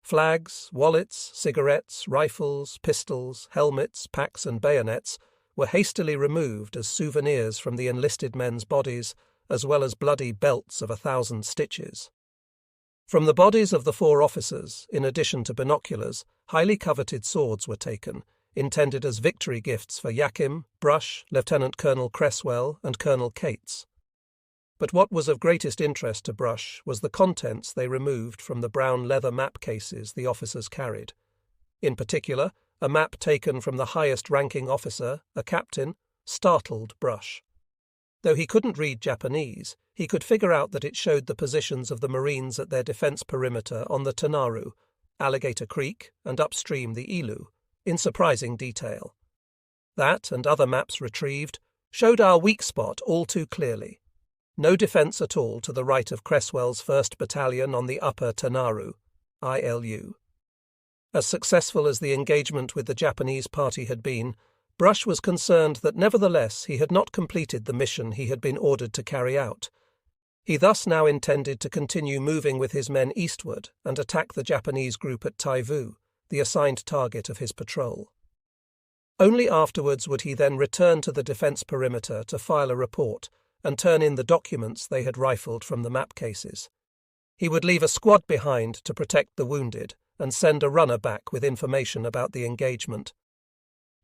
Flags, wallets, cigarettes, rifles, pistols, helmets, packs and bayonets were hastily removed as souvenirs from the enlisted men's bodies, as well as bloody belts of 1,000 stitches. From the bodies of the 4 officers, in addition to binoculars, highly coveted swords were taken, intended as victory gifts for Yakim, Brush, Lieutenant Colonel Cresswell, and Colonel Cates. But what was of greatest interest to Brush was the contents they removed from the brown leather map cases the officers carried. In particular, a map taken from the highest-ranking officer, a captain, startled Brush. Though he couldn't read Japanese, he could figure out that it showed the positions of the Marines at their defense perimeter on the Tanaru, Alligator Creek, and upstream the Ilu, in surprising detail. That, and other maps retrieved, showed our weak spot all too clearly. No defence at all to the right of Cresswell's 1st Battalion on the Upper Tanaru, ILU. As successful as the engagement with the Japanese party had been, Brush was concerned that nevertheless he had not completed the mission he had been ordered to carry out. He thus now intended to continue moving with his men eastward and attack the Japanese group at Taivu, the assigned target of his patrol. Only afterwards would he then return to the defence perimeter to file a report and turn in the documents they had rifled from the map cases. He would leave a squad behind to protect the wounded and send a runner back with information about the engagement.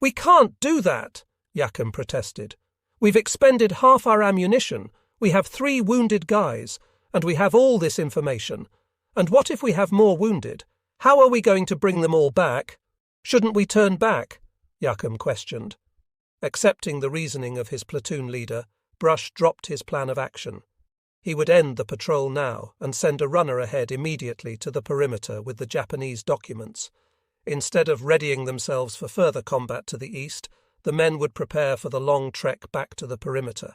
"We can't do that," Yakim protested. "We've expended half our ammunition, we have 3 wounded guys, and we have all this information. And what if we have more wounded? How are we going to bring them all back? Shouldn't we turn back?" Yakim questioned. Accepting the reasoning of his platoon leader, Brush dropped his plan of action. He would end the patrol now and send a runner ahead immediately to the perimeter with the Japanese documents. Instead of readying themselves for further combat to the east, the men would prepare for the long trek back to the perimeter.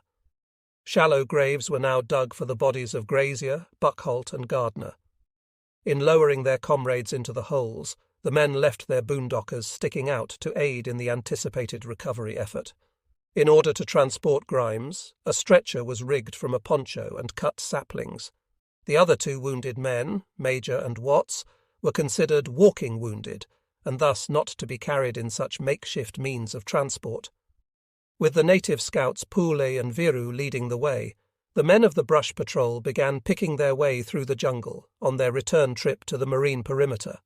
Shallow graves were now dug for the bodies of Grazier, Buckholt and Gardner. In lowering their comrades into the holes, the men left their boondockers sticking out to aid in the anticipated recovery effort. In order to transport Grimes, a stretcher was rigged from a poncho and cut saplings. The other 2 wounded men, Major and Watts, were considered walking wounded, and thus not to be carried in such makeshift means of transport. With the native scouts Pule and Viru leading the way, the men of the Brush Patrol began picking their way through the jungle on their return trip to the marine perimeter.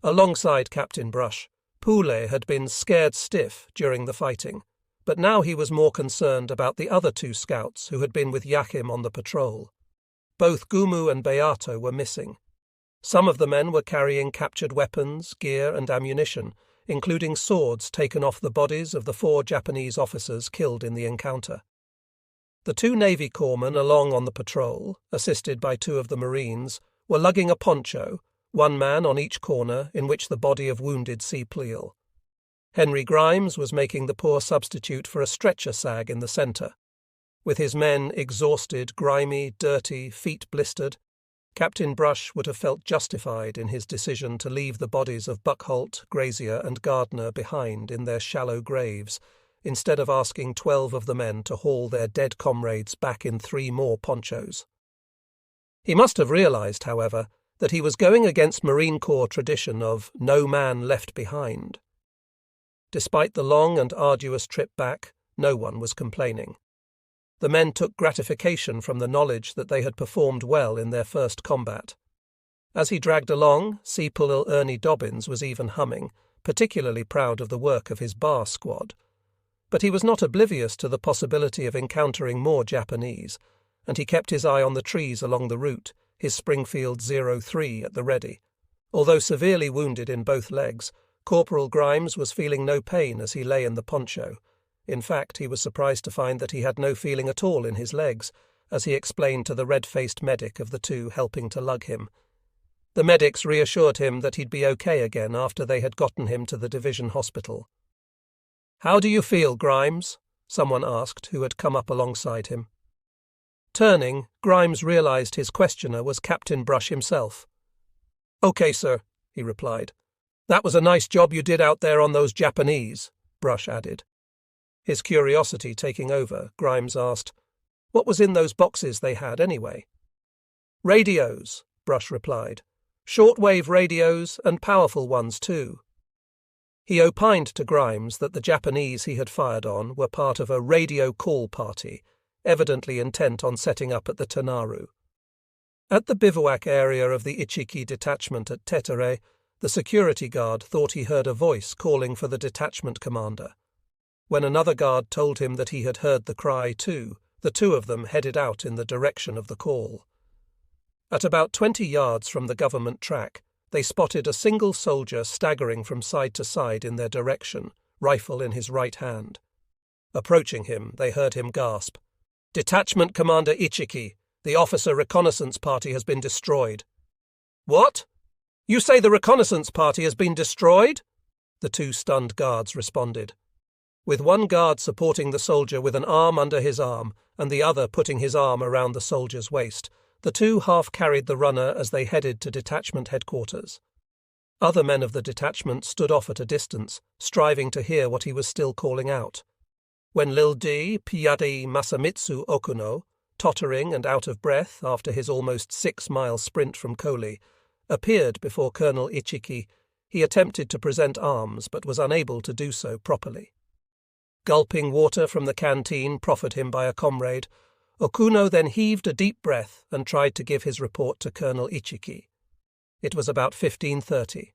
Alongside Captain Brush, Pule had been scared stiff during the fighting, but now he was more concerned about the other 2 scouts who had been with Yakim on the patrol. Both Gumu and Beato were missing. Some of the men were carrying captured weapons, gear and ammunition, including swords taken off the bodies of the 4 Japanese officers killed in the encounter. The 2 Navy corpsmen along on the patrol, assisted by 2 of the Marines, were lugging a poncho, 1 man on each corner in which the body of wounded C. Pleel. Henry Grimes was making the poor substitute for a stretcher sag in the centre. With his men exhausted, grimy, dirty, feet blistered, Captain Brush would have felt justified in his decision to leave the bodies of Buckholt, Grazier and Gardner behind in their shallow graves, instead of asking 12 of the men to haul their dead comrades back in 3 more ponchos. He must have realized, however, that he was going against Marine Corps tradition of no man left behind. Despite the long and arduous trip back, no one was complaining. The men took gratification from the knowledge that they had performed well in their first combat. As he dragged along, Seapool Ernie Dobbins was even humming, particularly proud of the work of his bar squad. But he was not oblivious to the possibility of encountering more Japanese, and he kept his eye on the trees along the route, his Springfield 03 at the ready. Although severely wounded in both legs, Corporal Grimes was feeling no pain as he lay in the poncho. In fact, he was surprised to find that he had no feeling at all in his legs, as he explained to the red-faced medic of the two helping to lug him. The medics reassured him that he'd be okay again after they had gotten him to the division hospital. "How do you feel, Grimes?" someone asked who had come up alongside him. Turning, Grimes realized his questioner was Captain Brush himself. "Okay, sir," he replied. "That was a nice job you did out there on those Japanese," Brush added. His curiosity taking over, Grimes asked, "What was in those boxes they had anyway?" "Radios," Brush replied. "Shortwave radios and powerful ones too." He opined to Grimes that the Japanese he had fired on were part of a radio call party, evidently intent on setting up at the Tanaru. At the bivouac area of the Ichiki detachment at Tetere, the security guard thought he heard a voice calling for the detachment commander. When another guard told him that he had heard the cry too, the two of them headed out in the direction of the call. At about 20 yards from the government track, they spotted a single soldier staggering from side to side in their direction, rifle in his right hand. Approaching him, they heard him gasp, "Detachment Commander Ichiki, the officer reconnaissance party has been destroyed." "What? You say the reconnaissance party has been destroyed?" The two stunned guards responded. With one guard supporting the soldier with an arm under his arm and the other putting his arm around the soldier's waist, the two half-carried the runner as they headed to detachment headquarters. Other men of the detachment stood off at a distance, striving to hear what he was still calling out. When Lildi Piyade Masamitsu Okuno, tottering and out of breath after his almost 6-mile sprint from Koli, appeared before Colonel Ichiki, he attempted to present arms but was unable to do so properly. Gulping water from the canteen proffered him by a comrade, Okuno then heaved a deep breath and tried to give his report to Colonel Ichiki. It was about 15:30.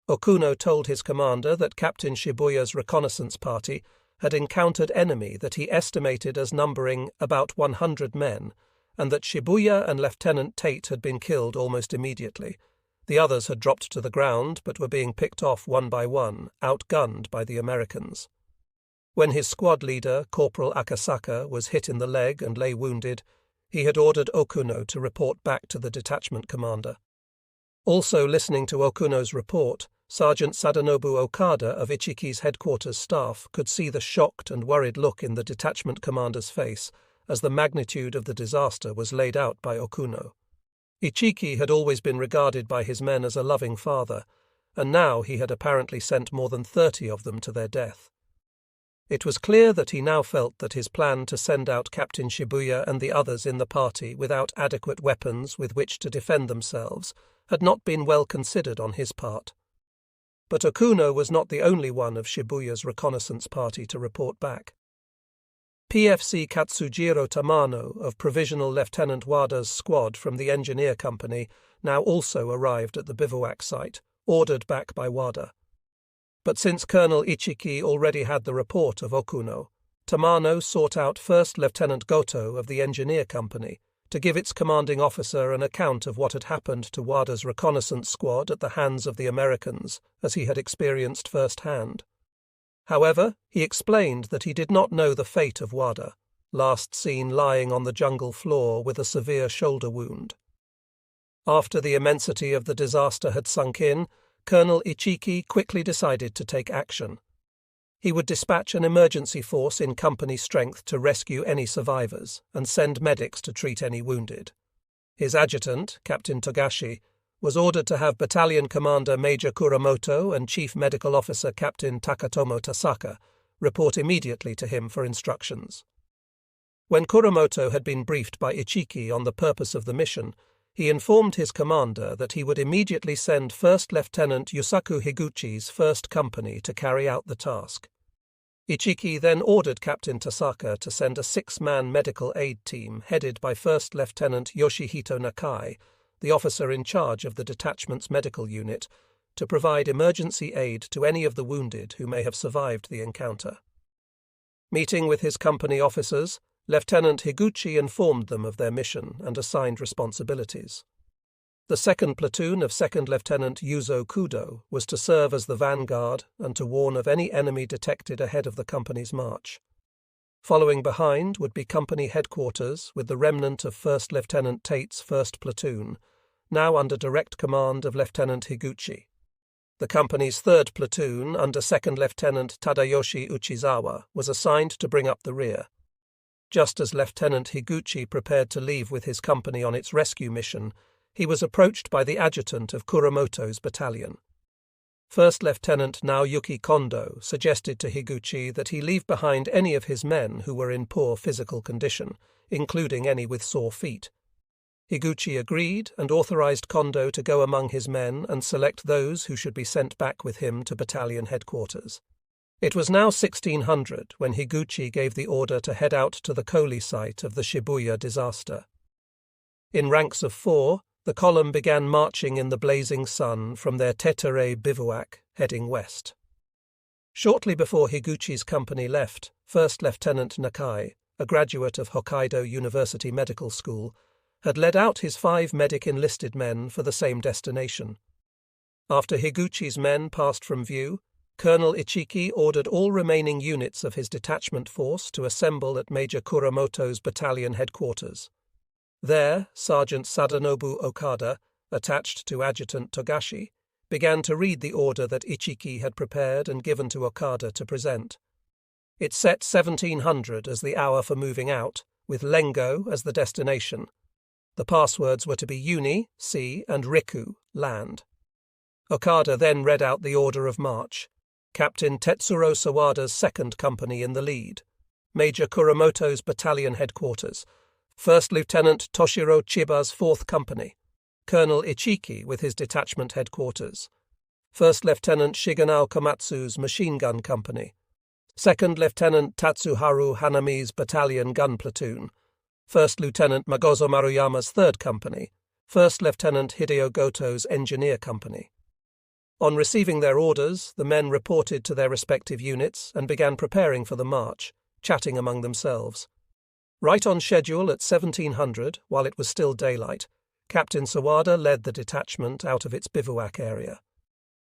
Okuno told his commander that Captain Shibuya's reconnaissance party had encountered enemy that he estimated as numbering about 100 men, and that Shibuya and Lieutenant Tate had been killed almost immediately. The others had dropped to the ground but were being picked off one by one, outgunned by the Americans. When his squad leader, Corporal Akasaka, was hit in the leg and lay wounded, he had ordered Okuno to report back to the detachment commander. Also listening to Okuno's report, Sergeant Sadanobu Okada of Ichiki's headquarters staff could see the shocked and worried look in the detachment commander's face as the magnitude of the disaster was laid out by Okuno. Ichiki had always been regarded by his men as a loving father, and now he had apparently sent more than 30 of them to their death. It was clear that he now felt that his plan to send out Captain Shibuya and the others in the party without adequate weapons with which to defend themselves had not been well considered on his part. But Okuno was not the only one of Shibuya's reconnaissance party to report back. PFC Katsujiro Tamano of Provisional Lieutenant Wada's squad from the engineer company now also arrived at the bivouac site, ordered back by Wada. But since Colonel Ichiki already had the report of Okuno, Tamano sought out First Lieutenant Goto of the engineer company to give its commanding officer an account of what had happened to Wada's reconnaissance squad at the hands of the Americans, as he had experienced firsthand. However, he explained that he did not know the fate of Wada, last seen lying on the jungle floor with a severe shoulder wound. After the immensity of the disaster had sunk in, Colonel Ichiki quickly decided to take action. He would dispatch an emergency force in company strength to rescue any survivors and send medics to treat any wounded. His adjutant, Captain Togashi, was ordered to have Battalion Commander Major Kuramoto and Chief Medical Officer Captain Takatomo Tasaka report immediately to him for instructions. When Kuramoto had been briefed by Ichiki on the purpose of the mission, he informed his commander that he would immediately send First Lieutenant Yusaku Higuchi's first company to carry out the task. Ichiki then ordered Captain Tasaka to send a 6-man medical aid team headed by First Lieutenant Yoshihito Nakai, the officer in charge of the detachment's medical unit, to provide emergency aid to any of the wounded who may have survived the encounter. Meeting with his company officers, Lieutenant Higuchi informed them of their mission and assigned responsibilities. The 2nd Platoon of 2nd Lieutenant Yuzo Kudo was to serve as the vanguard and to warn of any enemy detected ahead of the company's march. Following behind would be company headquarters with the remnant of 1st Lieutenant Tate's 1st Platoon, now under direct command of Lieutenant Higuchi. The company's 3rd Platoon, under 2nd Lieutenant Tadayoshi Uchizawa, was assigned to bring up the rear. Just as Lieutenant Higuchi prepared to leave with his company on its rescue mission, he was approached by the adjutant of Kuramoto's battalion. 1st Lieutenant Naoyuki Kondo suggested to Higuchi that he leave behind any of his men who were in poor physical condition, including any with sore feet. Higuchi agreed and authorized Kondo to go among his men and select those who should be sent back with him to battalion headquarters. It was now 1600 when Higuchi gave the order to head out to the Koli site of the Shibuya disaster. In ranks of 4, the column began marching in the blazing sun from their Tetere bivouac, heading west. Shortly before Higuchi's company left, 1st Lieutenant Nakai, a graduate of Hokkaido University Medical School, had led out his 5 medic enlisted men for the same destination. After Higuchi's men passed from view, Colonel Ichiki ordered all remaining units of his detachment force to assemble at Major Kuramoto's battalion headquarters. There, Sergeant Sadanobu Okada, attached to Adjutant Togashi, began to read the order that Ichiki had prepared and given to Okada to present. It set 1700 as the hour for moving out, with Lengo as the destination. The passwords were to be Uni, sea, and Riku, land. Okada then read out the order of march. Captain Tetsuro Sawada's 2nd Company in the lead. Major Kuramoto's battalion headquarters. 1st Lieutenant Toshiro Chiba's 4th Company, Colonel Ichiki with his detachment headquarters, 1st Lieutenant Shigenao Komatsu's machine gun company, 2nd Lieutenant Tatsuharu Hanami's battalion gun platoon, 1st Lieutenant Magozo Maruyama's 3rd Company, 1st Lieutenant Hideo Goto's engineer company. On receiving their orders, the men reported to their respective units and began preparing for the march, chatting among themselves. Right on schedule at 1700, while it was still daylight, Captain Sawada led the detachment out of its bivouac area.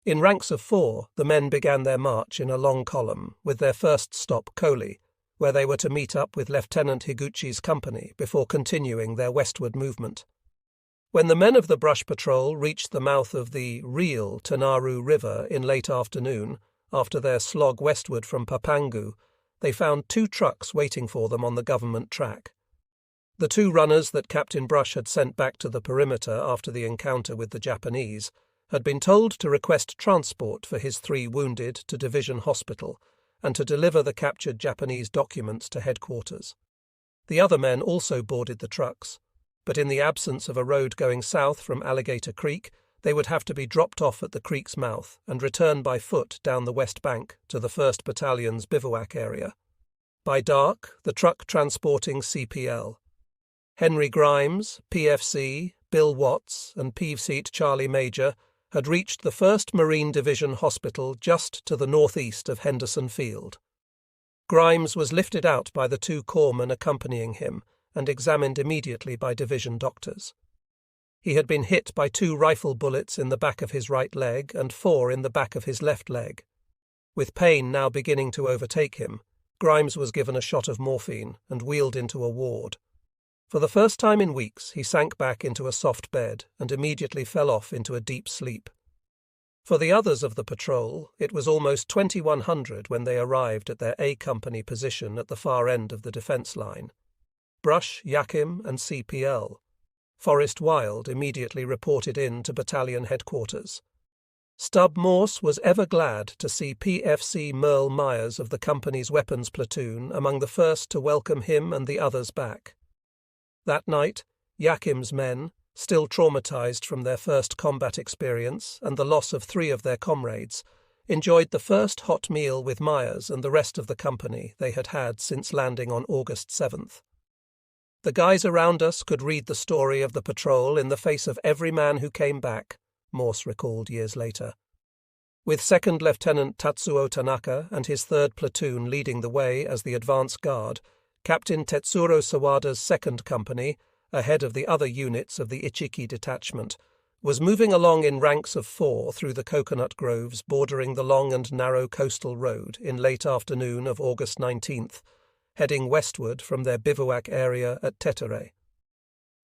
In ranks of 4, the men began their march in a long column, with their first stop Koli, where they were to meet up with Lieutenant Higuchi's company before continuing their westward movement. When the men of the brush patrol reached the mouth of the real Tanaru River in late afternoon, after their slog westward from Papangu, they found 2 trucks waiting for them on the government track. The 2 runners that Captain Brush had sent back to the perimeter after the encounter with the Japanese had been told to request transport for his 3 wounded to Division Hospital and to deliver the captured Japanese documents to headquarters. The other men also boarded the trucks, but in the absence of a road going south from Alligator Creek, they would have to be dropped off at the creek's mouth and return by foot down the west bank to the 1st Battalion's bivouac area. By dark, the truck transporting CPL. Henry Grimes, PFC, Bill Watts, and Peaveseat Charlie Major had reached the 1st Marine Division Hospital just to the northeast of Henderson Field. Grimes was lifted out by the 2 corpsmen accompanying him and examined immediately by division doctors. He had been hit by 2 rifle bullets in the back of his right leg and 4 in the back of his left leg. With pain now beginning to overtake him, Grimes was given a shot of morphine and wheeled into a ward. For the first time in weeks, he sank back into a soft bed and immediately fell off into a deep sleep. For the others of the patrol, it was almost 2100 when they arrived at their A Company position at the far end of the defence line. Brush, Yakim, and CPL. Forrest Wild immediately reported in to battalion headquarters. Stub Morse was ever glad to see PFC Merle Myers of the company's weapons platoon among the first to welcome him and the others back. That night, Yakim's men, still traumatized from their first combat experience and the loss of 3 of their comrades, enjoyed the first hot meal with Myers and the rest of the company they had had since landing on August 7th. The guys around us could read the story of the patrol in the face of every man who came back, Morse recalled years later. With 2nd Lieutenant Tatsuo Tanaka and his 3rd Platoon leading the way as the advance guard, Captain Tetsuro Sawada's 2nd Company, ahead of the other units of the Ichiki detachment, was moving along in ranks of 4 through the coconut groves bordering the long and narrow coastal road in late afternoon of August 19th, heading westward from their bivouac area at Tetere.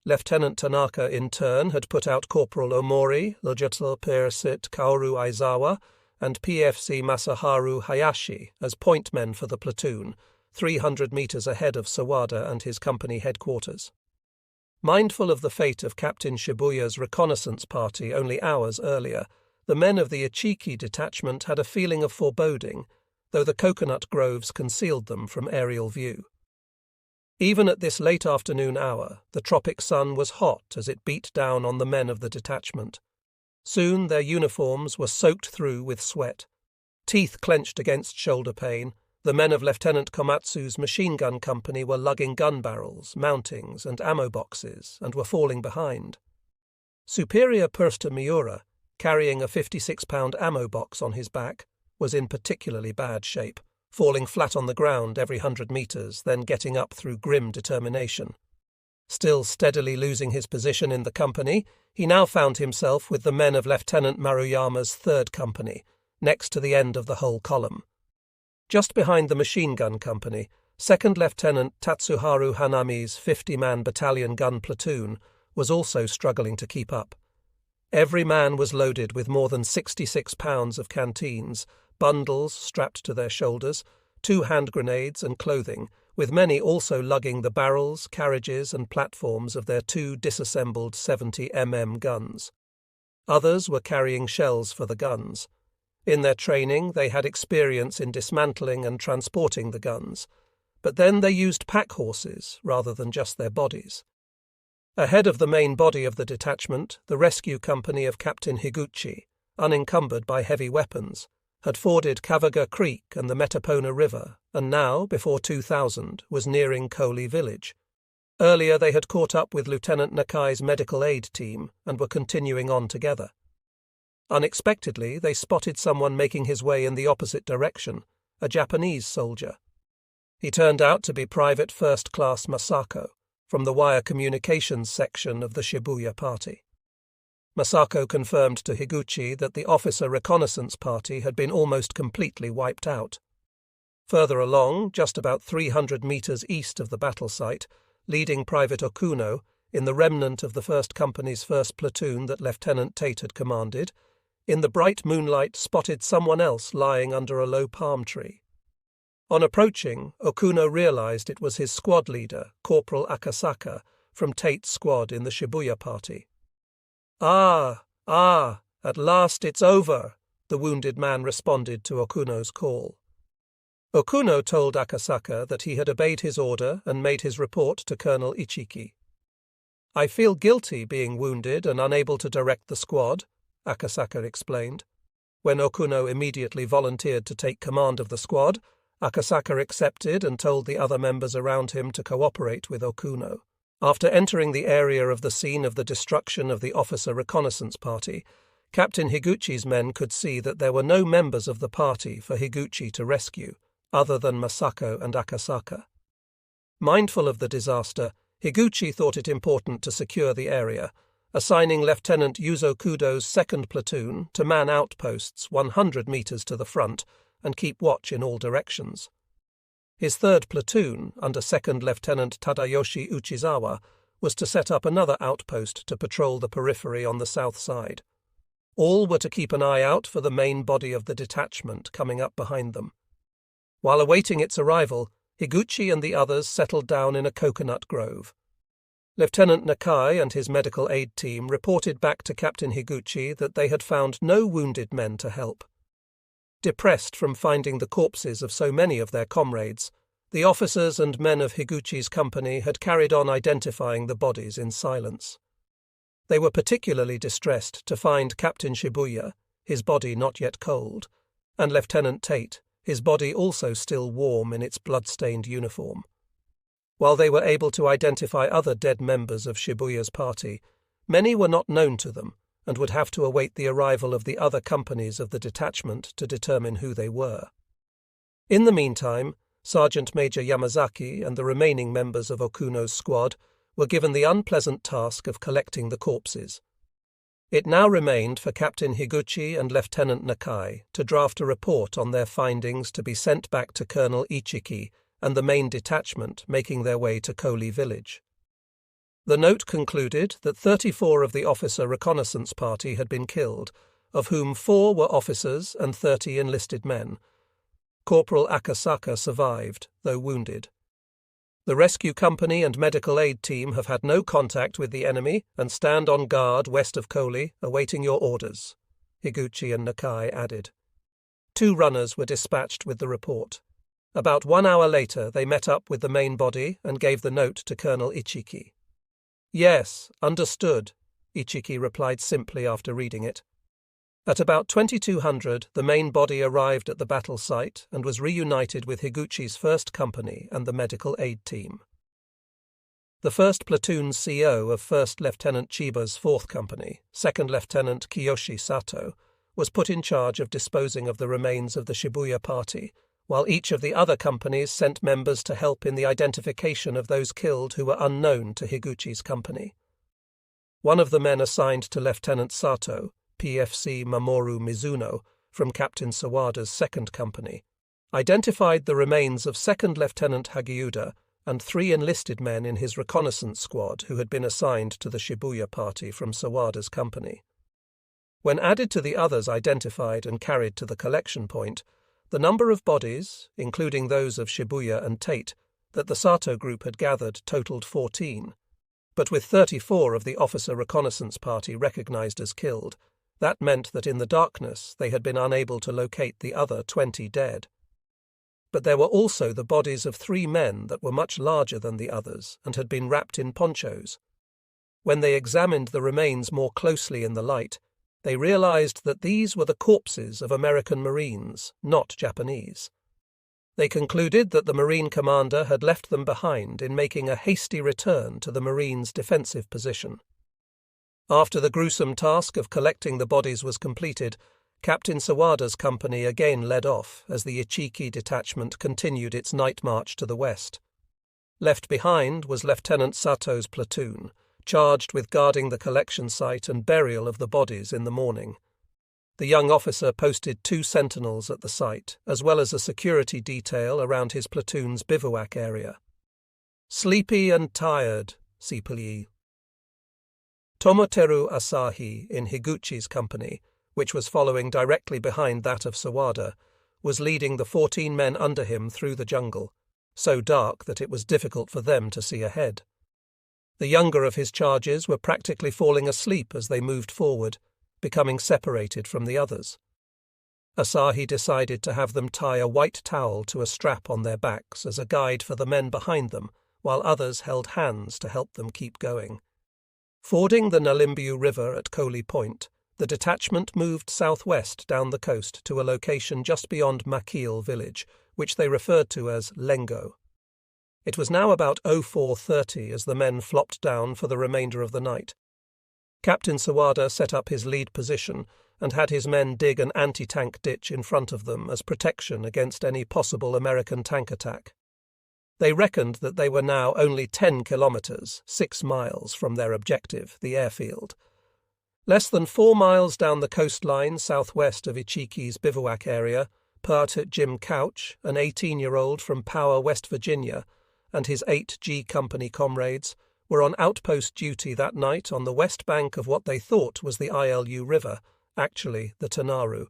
Lieutenant Tanaka, in turn, had put out Corporal Omori, Lieutenant Sit Kaoru Aizawa, and PFC Masaharu Hayashi as point men for the platoon, 300 meters ahead of Sawada and his company headquarters. Mindful of the fate of Captain Shibuya's reconnaissance party only hours earlier, the men of the Ichiki detachment had a feeling of foreboding, though the coconut groves concealed them from aerial view. Even at this late afternoon hour, the tropic sun was hot as it beat down on the men of the detachment. Soon their uniforms were soaked through with sweat. Teeth clenched against shoulder pain, the men of Lieutenant Komatsu's machine gun company were lugging gun barrels, mountings, and ammo boxes, and were falling behind. Superior Pursta Miura, carrying a 56-pound ammo box on his back, was in particularly bad shape, falling flat on the ground every 100 meters, then getting up through grim determination. Still steadily losing his position in the company, he now found himself with the men of Lieutenant Maruyama's 3rd Company, next to the end of the whole column. Just behind the machine gun company, 2nd Lieutenant Tatsuharu Hanami's 50-man battalion gun platoon was also struggling to keep up. Every man was loaded with more than 66 pounds of canteens, bundles strapped to their shoulders, 2 hand grenades and clothing, with many also lugging the barrels, carriages and platforms of their 2 disassembled 70mm guns. Others were carrying shells for the guns. In their training, they had experience in dismantling and transporting the guns, but then they used pack horses rather than just their bodies. Ahead of the main body of the detachment, the rescue company of Captain Higuchi, unencumbered by heavy weapons, had forded Kavaga Creek and the Metapona River, and now, before 2000, was nearing Koli village. Earlier they had caught up with Lieutenant Nakai's medical aid team and were continuing on together. Unexpectedly, they spotted someone making his way in the opposite direction, a Japanese soldier. He turned out to be Private First Class Masako, from the wire communications section of the Shibuya party. Masako confirmed to Higuchi that the officer reconnaissance party had been almost completely wiped out. Further along, just about 300 meters east of the battle site, leading Private Okuno, in the remnant of the 1st Company's 1st platoon that Lieutenant Tate had commanded, in the bright moonlight spotted someone else lying under a low palm tree. On approaching, Okuno realized it was his squad leader, Corporal Akasaka, from Tate's squad in the Shibuya party. Ah, at last it's over, the wounded man responded to Okuno's call. Okuno told Akasaka that he had obeyed his order and made his report to Colonel Ichiki. I feel guilty being wounded and unable to direct the squad, Akasaka explained. When Okuno immediately volunteered to take command of the squad, Akasaka accepted and told the other members around him to cooperate with Okuno. After entering the area of the scene of the destruction of the officer reconnaissance party, Captain Higuchi's men could see that there were no members of the party for Higuchi to rescue, other than Masako and Akasaka. Mindful of the disaster, Higuchi thought it important to secure the area, assigning Lieutenant Yuzo Kudo's 2nd platoon to man outposts 100 meters to the front and keep watch in all directions. His 3rd platoon, under 2nd Lieutenant Tadayoshi Uchizawa, was to set up another outpost to patrol the periphery on the south side. All were to keep an eye out for the main body of the detachment coming up behind them. While awaiting its arrival, Higuchi and the others settled down in a coconut grove. Lieutenant Nakai and his medical aid team reported back to Captain Higuchi that they had found no wounded men to help. Depressed from finding the corpses of so many of their comrades, the officers and men of Higuchi's company had carried on identifying the bodies in silence. They were particularly distressed to find Captain Shibuya, his body not yet cold, and Lieutenant Tate, his body also still warm in its blood-stained uniform. While they were able to identify other dead members of Shibuya's party, many were not known to them and would have to await the arrival of the other companies of the detachment to determine who they were. In the meantime, Sergeant Major Yamazaki and the remaining members of Okuno's squad were given the unpleasant task of collecting the corpses. It now remained for Captain Higuchi and Lieutenant Nakai to draft a report on their findings to be sent back to Colonel Ichiki and the main detachment making their way to Koli village. The note concluded that 34 of the officer reconnaissance party had been killed, of whom 4 were officers and 30 enlisted men. Corporal Akasaka survived, though wounded. The rescue company and medical aid team have had no contact with the enemy and stand on guard west of Koli, awaiting your orders, Higuchi and Nakai added. 2 runners were dispatched with the report. About 1 hour later, they met up with the main body and gave the note to Colonel Ichiki. Yes, understood, Ichiki replied simply after reading it. At about 2200, the main body arrived at the battle site and was reunited with Higuchi's 1st Company and the medical aid team. The 1st Platoon's CO of 1st Lieutenant Chiba's 4th Company, 2nd Lieutenant Kiyoshi Sato, was put in charge of disposing of the remains of the Shibuya party, while each of the other companies sent members to help in the identification of those killed who were unknown to Higuchi's company. One of the men assigned to Lieutenant Sato, PFC Mamoru Mizuno, from Captain Sawada's 2nd Company, identified the remains of 2nd Lieutenant Hagiuda and 3 enlisted men in his reconnaissance squad who had been assigned to the Shibuya party from Sawada's company. When added to the others identified and carried to the collection point, the number of bodies, including those of Shibuya and Tate, that the Sato group had gathered totaled 14, but with 34 of the officer reconnaissance party recognized as killed, that meant that in the darkness they had been unable to locate the other 20 dead. But there were also the bodies of 3 men that were much larger than the others and had been wrapped in ponchos. When they examined the remains more closely in the light, they realized that these were the corpses of American Marines, not Japanese. They concluded that the Marine commander had left them behind in making a hasty return to the Marines' defensive position. After the gruesome task of collecting the bodies was completed, Captain Sawada's company again led off as the Ichiki detachment continued its night march to the west. Left behind was Lieutenant Sato's platoon, charged with guarding the collection site and burial of the bodies in the morning. The young officer posted 2 sentinels at the site, as well as a security detail around his platoon's bivouac area. Sleepy and tired, Sipuli. Tomoteru Asahi in Higuchi's company, which was following directly behind that of Sawada, was leading the 14 men under him through the jungle, so dark that it was difficult for them to see ahead. The younger of his charges were practically falling asleep as they moved forward, becoming separated from the others. Asahi decided to have them tie a white towel to a strap on their backs as a guide for the men behind them, while others held hands to help them keep going. Fording the Nalimbiu River at Koli Point, the detachment moved southwest down the coast to a location just beyond Makil village, which they referred to as Lengo. It was now about 04:30 as the men flopped down for the remainder of the night. Captain Sawada set up his lead position and had his men dig an anti-tank ditch in front of them as protection against any possible American tank attack. They reckoned that they were now only 10 kilometers, 6 miles from their objective, the airfield. Less than 4 miles down the coastline southwest of Ichiki's bivouac area, Private Jim Couch, an 18-year-old from Power, West Virginia, and his 8 G Company comrades were on outpost duty that night on the west bank of what they thought was the ILU River, actually the Tanaru.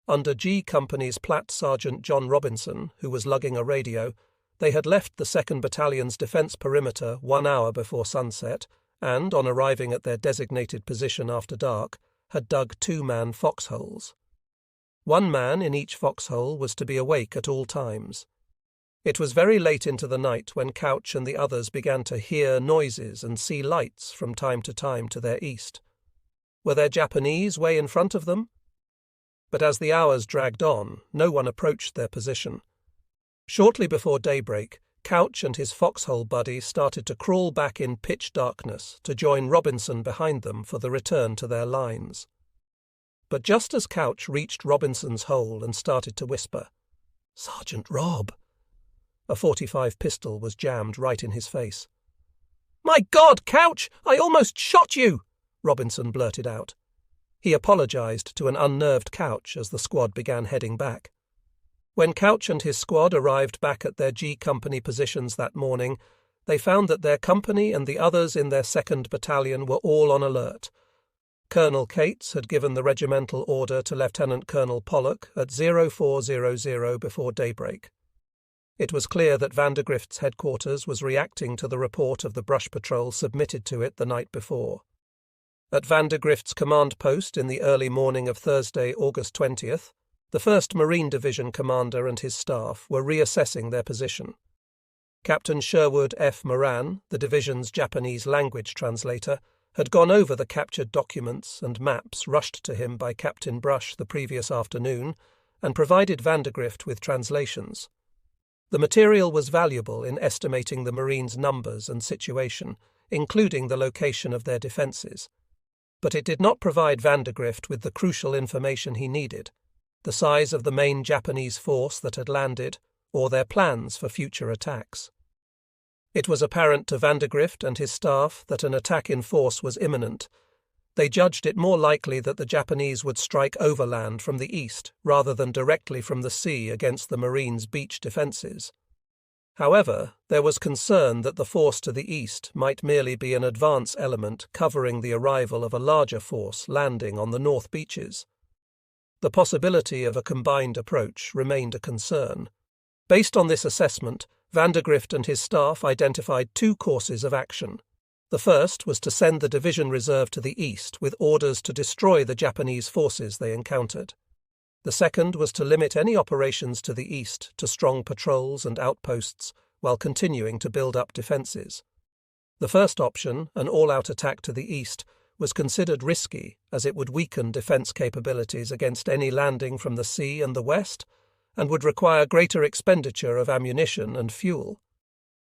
Under G Company's Plat Sergeant John Robinson, who was lugging a radio, they had left the 2nd Battalion's defence perimeter 1 hour before sunset and, on arriving at their designated position after dark, had dug 2-man foxholes. 1 man in each foxhole was to be awake at all times. It was very late into the night when Couch and the others began to hear noises and see lights from time to their east. Were there Japanese way in front of them? But as the hours dragged on, no one approached their position. Shortly before daybreak, Couch and his foxhole buddy started to crawl back in pitch darkness to join Robinson behind them for the return to their lines. But just as Couch reached Robinson's hole and started to whisper, "Sergeant Rob," a .45 pistol was jammed right in his face. "My God, Couch, I almost shot you," Robinson blurted out. He apologized to an unnerved Couch as the squad began heading back. When Couch and his squad arrived back at their G Company positions that morning, they found that their company and the others in their 2nd Battalion were all on alert. Colonel Cates had given the regimental order to Lieutenant Colonel Pollock at 0400 before daybreak. It was clear that Vandergrift's headquarters was reacting to the report of the brush patrol submitted to it the night before. At Vandergrift's command post in the early morning of Thursday, August 20th, the 1st Marine Division commander and his staff were reassessing their position. Captain Sherwood F. Moran, the division's Japanese language translator, had gone over the captured documents and maps rushed to him by Captain Brush the previous afternoon and provided Vandergrift with translations. The material was valuable in estimating the Marines' numbers and situation, including the location of their defences. But it did not provide Vandergrift with the crucial information he needed: the size of the main Japanese force that had landed, or their plans for future attacks. It was apparent to Vandergrift and his staff that an attack in force was imminent. They judged it more likely that the Japanese would strike overland from the east rather than directly from the sea against the Marines' beach defences. However, there was concern that the force to the east might merely be an advance element covering the arrival of a larger force landing on the north beaches. The possibility of a combined approach remained a concern. Based on this assessment, Vandergrift and his staff identified 2 courses of action. The first was to send the division reserve to the east with orders to destroy the Japanese forces they encountered. The second was to limit any operations to the east to strong patrols and outposts while continuing to build up defences. The first option, an all-out attack to the east, was considered risky as it would weaken defence capabilities against any landing from the sea and the west, and would require greater expenditure of ammunition and fuel.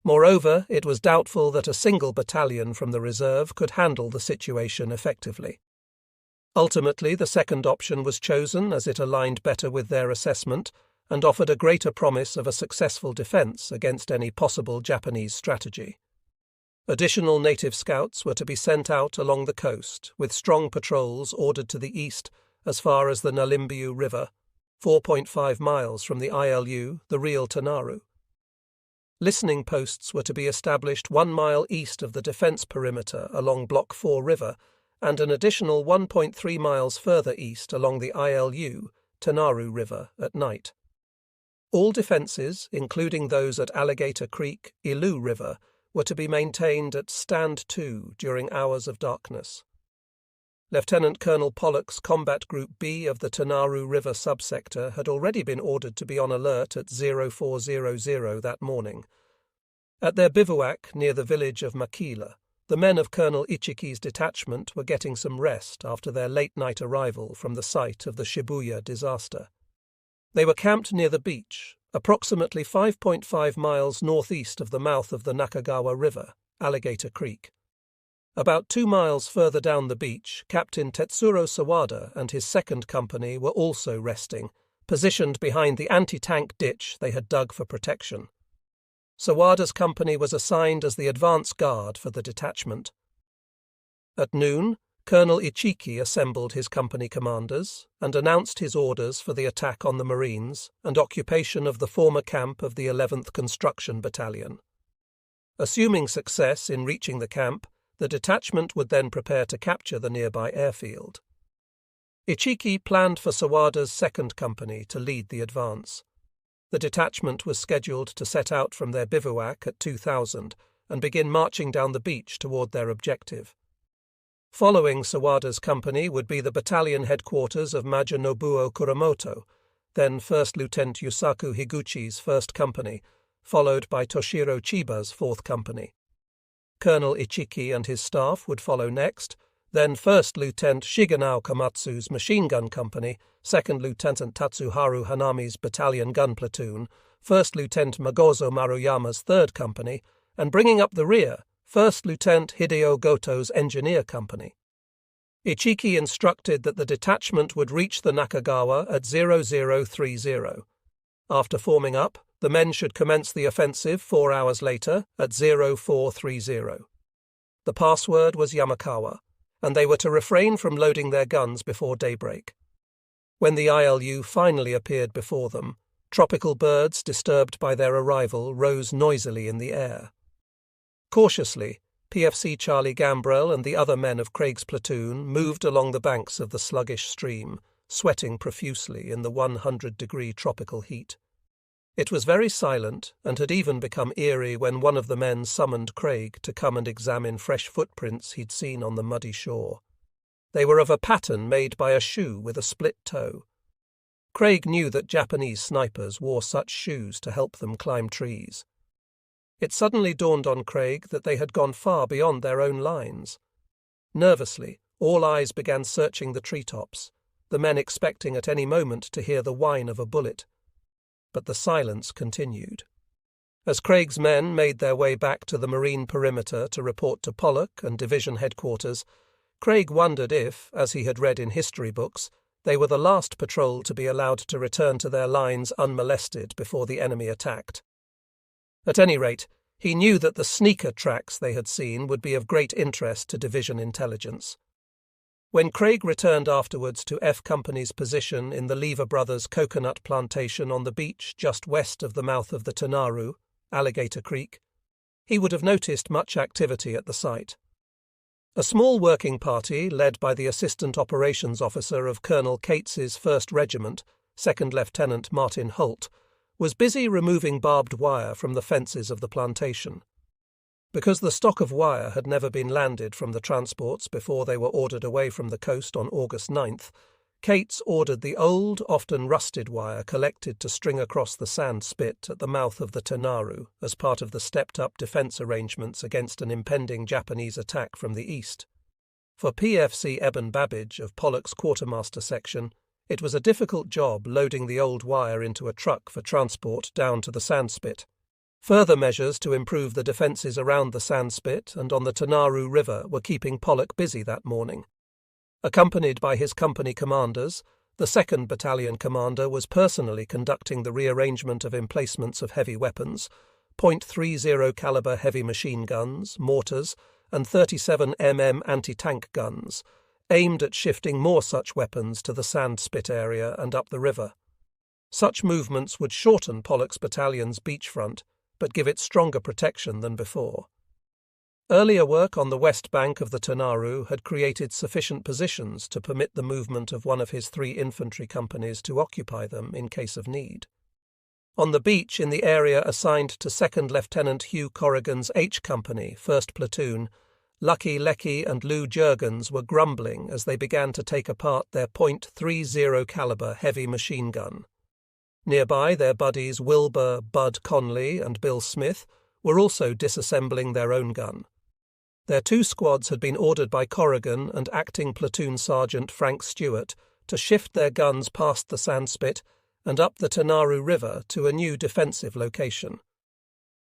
Moreover, it was doubtful that a single battalion from the reserve could handle the situation effectively. Ultimately, the second option was chosen as it aligned better with their assessment and offered a greater promise of a successful defence against any possible Japanese strategy. Additional native scouts were to be sent out along the coast, with strong patrols ordered to the east as far as the Nalimbiu River, 4.5 miles from the ILU, the real Tanaru. Listening posts were to be established 1 mile east of the defence perimeter along Block 4 River and an additional 1.3 miles further east along the ILU, Tanaru River, at night. All defences, including those at Alligator Creek, Ilu River, were to be maintained at Stand 2 during hours of darkness. Lieutenant Colonel Pollock's Combat Group B of the Tanaru River subsector had already been ordered to be on alert at 0400 that morning. At their bivouac near the village of Makila, the men of Colonel Ichiki's detachment were getting some rest after their late-night arrival from the site of the Shibuya disaster. They were camped near the beach, approximately 5.5 miles northeast of the mouth of the Nakagawa River, Alligator Creek. About 2 miles further down the beach, Captain Tetsuro Sawada and his 2nd Company were also resting, positioned behind the anti-tank ditch they had dug for protection. Sawada's company was assigned as the advance guard for the detachment. At noon, Colonel Ichiki assembled his company commanders and announced his orders for the attack on the Marines and occupation of the former camp of the 11th Construction Battalion. Assuming success in reaching the camp, the detachment would then prepare to capture the nearby airfield. Ichiki planned for Sawada's 2nd Company to lead the advance. The detachment was scheduled to set out from their bivouac at 2000 and begin marching down the beach toward their objective. Following Sawada's company would be the battalion headquarters of Major Nobuo Kuramoto, then 1st Lieutenant Yusaku Higuchi's 1st Company, followed by Toshiro Chiba's 4th Company. Colonel Ichiki and his staff would follow next, then 1st Lieutenant Shigenao Komatsu's machine gun company, 2nd Lieutenant Tatsuharu Hanami's battalion gun platoon, 1st Lieutenant Magozo Maruyama's 3rd Company, and bringing up the rear, 1st Lieutenant Hideo Goto's engineer company. Ichiki instructed that the detachment would reach the Nakagawa at 0030. After forming up, the men should commence the offensive 4 hours later at 0430. The password was Yamakawa, and they were to refrain from loading their guns before daybreak. When the ILU finally appeared before them, tropical birds, disturbed by their arrival, rose noisily in the air. Cautiously, PFC Charlie Gambrell and the other men of Craig's platoon moved along the banks of the sluggish stream, sweating profusely in the 100-degree tropical heat. It was very silent and had even become eerie when one of the men summoned Craig to come and examine fresh footprints he'd seen on the muddy shore. They were of a pattern made by a shoe with a split toe. Craig knew that Japanese snipers wore such shoes to help them climb trees. It suddenly dawned on Craig that they had gone far beyond their own lines. Nervously, all eyes began searching the treetops, the men expecting at any moment to hear the whine of a bullet. But the silence continued. As Craig's men made their way back to the marine perimeter to report to Pollock and division headquarters, Craig wondered if, as he had read in history books, they were the last patrol to be allowed to return to their lines unmolested before the enemy attacked. At any rate, he knew that the sneaker tracks they had seen would be of great interest to division intelligence. When Craig returned afterwards to F Company's position in the Lever Brothers coconut plantation on the beach just west of the mouth of the Tanaru, Alligator Creek, he would have noticed much activity at the site. A small working party, led by the Assistant Operations Officer of Colonel Cates's 1st Regiment, 2nd Lieutenant Martin Holt, was busy removing barbed wire from the fences of the plantation. Because the stock of wire had never been landed from the transports before they were ordered away from the coast on August 9th, Cates ordered the old, often rusted wire collected to string across the sand spit at the mouth of the Tanaru as part of the stepped-up defence arrangements against an impending Japanese attack from the east. For PFC Eben Babbage of Pollock's quartermaster section, it was a difficult job loading the old wire into a truck for transport down to the sandspit. Further measures to improve the defences around the sandspit and on the Tanaru River were keeping Pollock busy that morning. Accompanied by his company commanders, the 2nd Battalion commander was personally conducting the rearrangement of emplacements of heavy weapons, .30 caliber heavy machine guns, mortars, and 37 mm anti-tank guns, aimed at shifting more such weapons to the sandspit area and up the river. Such movements would shorten Pollock's battalion's beachfront, but give it stronger protection than before. Earlier work on the west bank of the Tanaru had created sufficient positions to permit the movement of one of his 3 infantry companies to occupy them in case of need. On the beach in the area assigned to 2nd Lieutenant Hugh Corrigan's H Company, 1st Platoon, Lucky Lecky and Lou Jurgens were grumbling as they began to take apart their .30 caliber heavy machine gun. Nearby, their buddies Wilbur Bud Conley and Bill Smith were also disassembling their own gun. Their 2 squads had been ordered by Corrigan and Acting Platoon Sergeant Frank Stewart to shift their guns past the sandspit and up the Tanaru River to a new defensive location.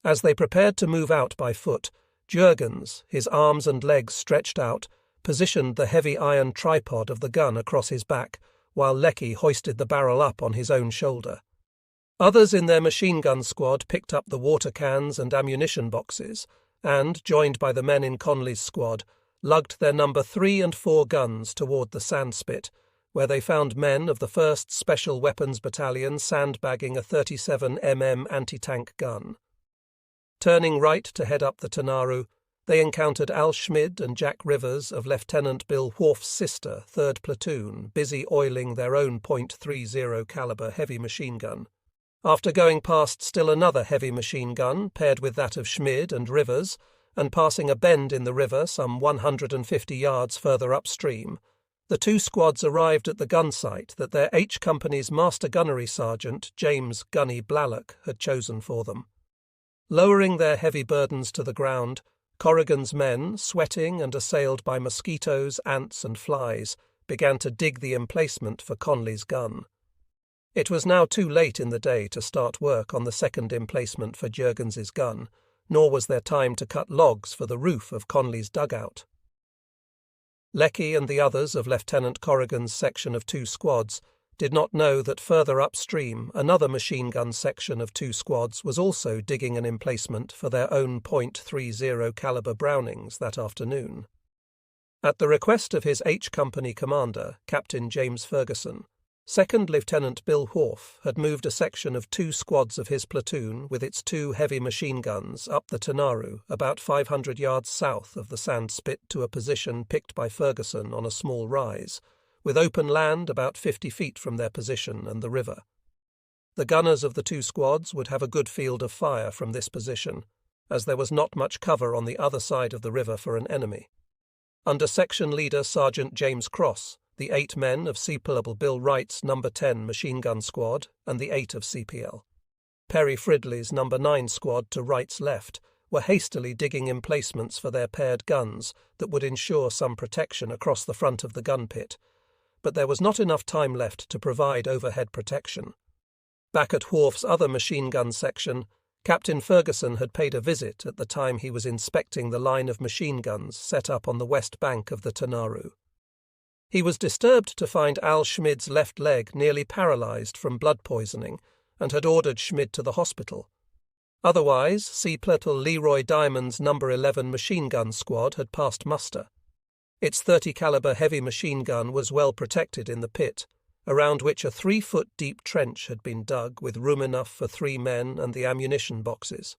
As they prepared to move out by foot, Jurgens, his arms and legs stretched out, positioned the heavy iron tripod of the gun across his back, while Lecky hoisted the barrel up on his own shoulder. Others in their machine gun squad picked up the water cans and ammunition boxes and, joined by the men in Conley's squad, lugged their number 3 and 4 guns toward the sandspit, where they found men of the 1st Special Weapons Battalion sandbagging a 37 mm anti-tank gun. Turning right to head up the Tanaru, they encountered Al Schmid and Jack Rivers of Lieutenant Bill Wharf's sister, 3rd Platoon, busy oiling their own .30 caliber heavy machine gun. After going past still another heavy machine gun, paired with that of Schmid and Rivers, and passing a bend in the river some 150 yards further upstream, the 2 squads arrived at the gun site that their H Company's Master Gunnery Sergeant, James Gunny Blallock, had chosen for them. Lowering their heavy burdens to the ground, Corrigan's men, sweating and assailed by mosquitoes, ants and flies, began to dig the emplacement for Conley's gun. It was now too late in the day to start work on the 2nd emplacement for Jurgens's gun, nor was there time to cut logs for the roof of Conley's dugout. Lecky and the others of Lieutenant Corrigan's section of 2 squads did not know that further upstream another machine gun section of 2 squads was also digging an emplacement for their own .30 caliber Brownings that afternoon. At the request of his H Company commander, Captain James Ferguson, 2nd Lieutenant Bill Whorf had moved a section of 2 squads of his platoon with its 2 heavy machine guns up the Tanaru about 500 yards south of the sand spit to a position picked by Ferguson on a small rise, with open land about 50 feet from their position and the river. The gunners of the 2 squads would have a good field of fire from this position, as there was not much cover on the other side of the river for an enemy. Under section leader Sergeant James Cross, the 8 men of C-Pillable Bill Wright's No. 10 machine gun squad and the 8 of CPL. Perry Fridley's No. 9 squad to Wright's left were hastily digging emplacements for their paired guns that would ensure some protection across the front of the gun pit, but there was not enough time left to provide overhead protection. Back at Whorf's other machine gun section, Captain Ferguson had paid a visit at the time he was inspecting the line of machine guns set up on the west bank of the Tanaru. He was disturbed to find Al Schmid's left leg nearly paralyzed from blood poisoning and had ordered Schmid to the hospital. Otherwise, C-Plittle Leroy Diamond's No. 11 machine gun squad had passed muster. Its 30 caliber heavy machine gun was well protected in the pit, around which a 3-foot deep trench had been dug with room enough for 3 men and the ammunition boxes.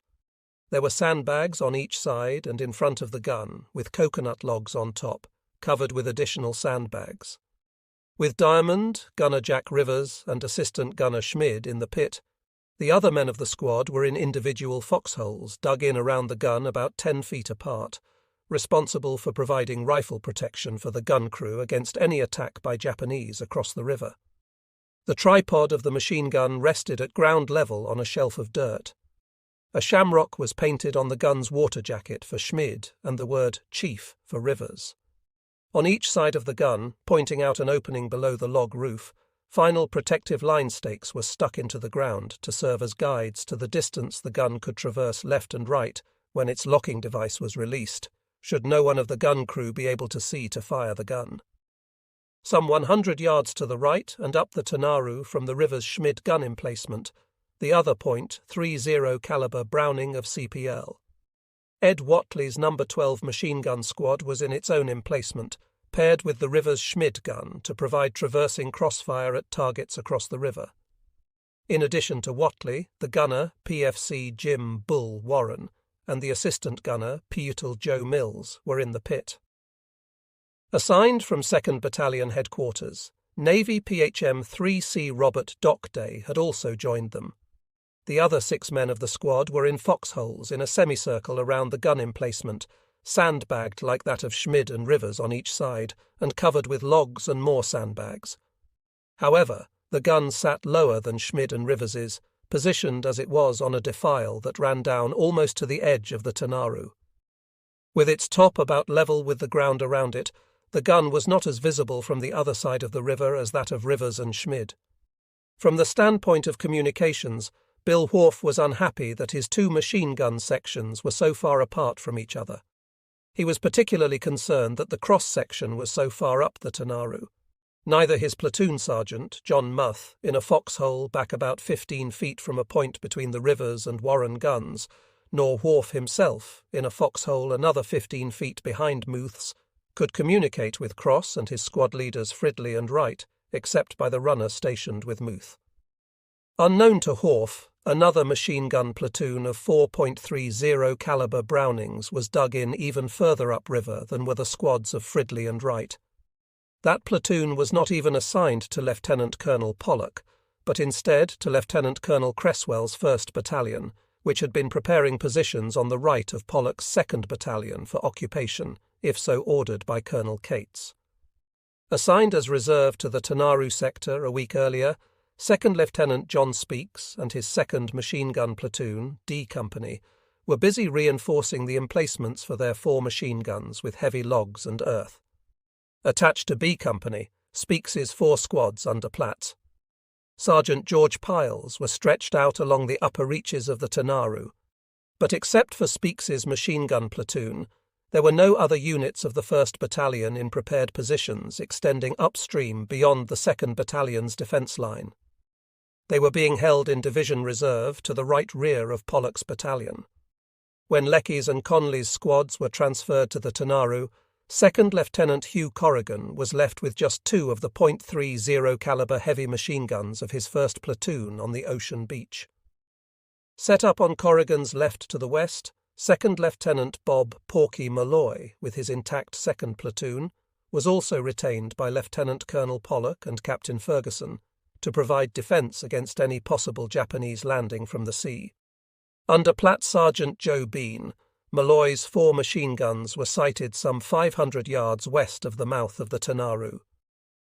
There were sandbags on each side and in front of the gun, with coconut logs on top, covered with additional sandbags. With Diamond, Gunner Jack Rivers, and Assistant Gunner Schmid in the pit, the other men of the squad were in individual foxholes dug in around the gun about 10 feet apart, responsible for providing rifle protection for the gun crew against any attack by Japanese across the river. The tripod of the machine gun rested at ground level on a shelf of dirt. A shamrock was painted on the gun's water jacket for Schmid and the word Chief for Rivers. On each side of the gun, pointing out an opening below the log roof, final protective line stakes were stuck into the ground to serve as guides to the distance the gun could traverse left and right when its locking device was released, should no one of the gun crew be able to see to fire the gun. Some 100 yards to the right and up the Tanaru from the river's Schmid gun emplacement, the other point, .30 caliber Browning of CPL. Ed Watley's No. 12 machine gun squad was in its own emplacement, paired with the river's Schmid gun to provide traversing crossfire at targets across the river. In addition to Watley, the gunner, PFC Jim Bull Warren, and the assistant gunner, Putel Joe Mills, were in the pit. Assigned from 2nd Battalion Headquarters, Navy PHM 3C Robert Dockday had also joined them. The other 6 men of the squad were in foxholes in a semicircle around the gun emplacement, sandbagged like that of Schmid and Rivers on each side, and covered with logs and more sandbags. However, the gun sat lower than Schmid and Rivers's, positioned as it was on a defile that ran down almost to the edge of the Tanaru. With its top about level with the ground around it, the gun was not as visible from the other side of the river as that of Rivers and Schmid. From the standpoint of communications, Bill Whorf was unhappy that his 2 machine gun sections were so far apart from each other. He was particularly concerned that the cross-section was so far up the Tanaru. Neither his platoon sergeant, John Muth, in a foxhole back about 15 feet from a point between the Rivers and Warren guns, nor Whorf himself, in a foxhole another 15 feet behind Muth's, could communicate with Cross and his squad leaders Fridley and Wright, except by the runner stationed with Muth. Unknown to Whorf, another machine gun platoon of 4.30 caliber Brownings was dug in even further upriver than were the squads of Fridley and Wright. That platoon was not even assigned to Lieutenant Colonel Pollock, but instead to Lieutenant Colonel Cresswell's 1st Battalion, which had been preparing positions on the right of Pollock's 2nd Battalion for occupation, if so ordered by Colonel Cates. Assigned as reserve to the Tanaru sector a week earlier, 2nd Lieutenant John Speakes and his 2nd Machine Gun Platoon, D Company, were busy reinforcing the emplacements for their 4 machine guns with heavy logs and earth. Attached to B Company, Speakes's 4 squads under Platts. Sergeant George Piles was stretched out along the upper reaches of the Tanaru, but except for Speakes's machine gun platoon, there were no other units of the 1st Battalion in prepared positions extending upstream beyond the 2nd Battalion's defence line. They were being held in Division Reserve to the right rear of Pollock's battalion. When Lecky's and Conley's squads were transferred to the Tanaru, 2nd Lieutenant Hugh Corrigan was left with just 2 of the .30 caliber heavy machine guns of his 1st platoon on the ocean beach. Set up on Corrigan's left to the west, 2nd Lieutenant Bob Porky Malloy, with his intact 2nd platoon, was also retained by Lieutenant Colonel Pollock and Captain Ferguson to provide defence against any possible Japanese landing from the sea. Under Plat Sergeant Joe Bean, Malloy's 4 machine guns were sighted some 500 yards west of the mouth of the Tanaru.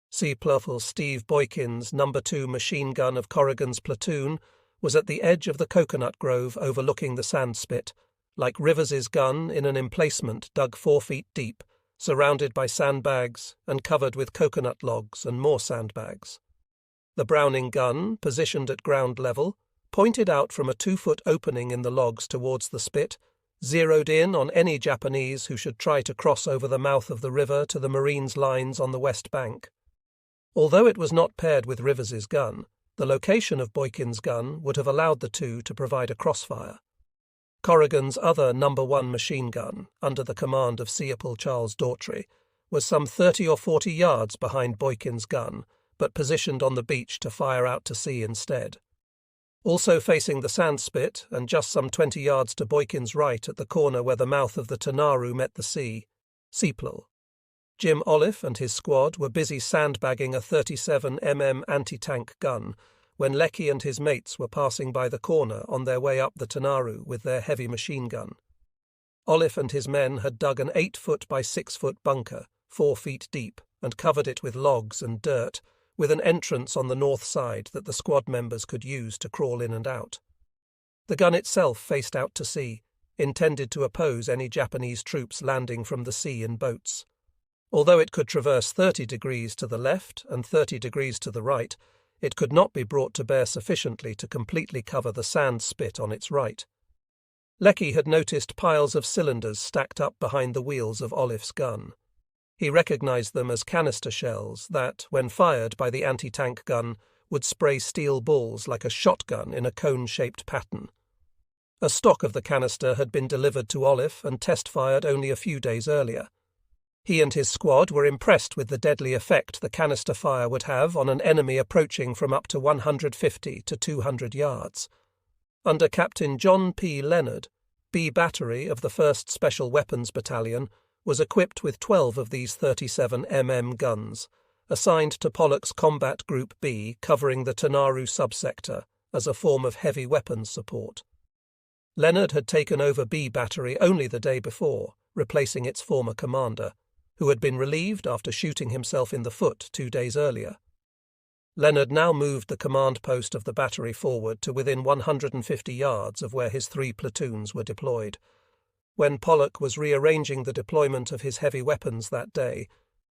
Sea Pluffle Steve Boykin's No. 2 machine gun of Corrigan's platoon was at the edge of the coconut grove overlooking the sand spit, like Rivers's gun in an emplacement dug 4 feet deep, surrounded by sandbags and covered with coconut logs and more sandbags. The Browning gun, positioned at ground level, pointed out from a 2-foot opening in the logs towards the spit, zeroed in on any Japanese who should try to cross over the mouth of the river to the Marines' lines on the west bank. Although it was not paired with Rivers's gun, the location of Boykin's gun would have allowed the two to provide a crossfire. Corrigan's other No. 1 machine gun, under the command of Seopal Charles Daughtry, was some 30 or 40 yards behind Boykin's gun, but positioned on the beach to fire out to sea instead. Also facing the sand spit, and just some 20 yards to Boykin's right at the corner where the mouth of the Tanaru met the sea, Seaplal. Jim Olive and his squad were busy sandbagging a 37mm anti-tank gun when Leckie and his mates were passing by the corner on their way up the Tanaru with their heavy machine gun. Olive and his men had dug an 8-foot by 6-foot bunker, 4 feet deep, and covered it with logs and dirt, with an entrance on the north side that the squad members could use to crawl in and out. The gun itself faced out to sea, intended to oppose any Japanese troops landing from the sea in boats. Although it could traverse 30 degrees to the left and 30 degrees to the right, it could not be brought to bear sufficiently to completely cover the sand spit on its right. Leckie had noticed piles of cylinders stacked up behind the wheels of Olive's gun. He recognized them as canister shells that, when fired by the anti-tank gun, would spray steel balls like a shotgun in a cone-shaped pattern. A stock of the canister had been delivered to Olive and test-fired only a few days earlier. He and his squad were impressed with the deadly effect the canister fire would have on an enemy approaching from up to 150 to 200 yards. Under Captain John P. Leonard, B Battery of the 1st Special Weapons Battalion was equipped with 12 of these 37mm guns, assigned to Pollock's Combat Group B covering the Tanaru subsector as a form of heavy weapons support. Leonard had taken over B Battery only the day before, replacing its former commander, who had been relieved after shooting himself in the foot 2 days earlier. Leonard now moved the command post of the battery forward to within 150 yards of where his 3 platoons were deployed. When Pollock was rearranging the deployment of his heavy weapons that day,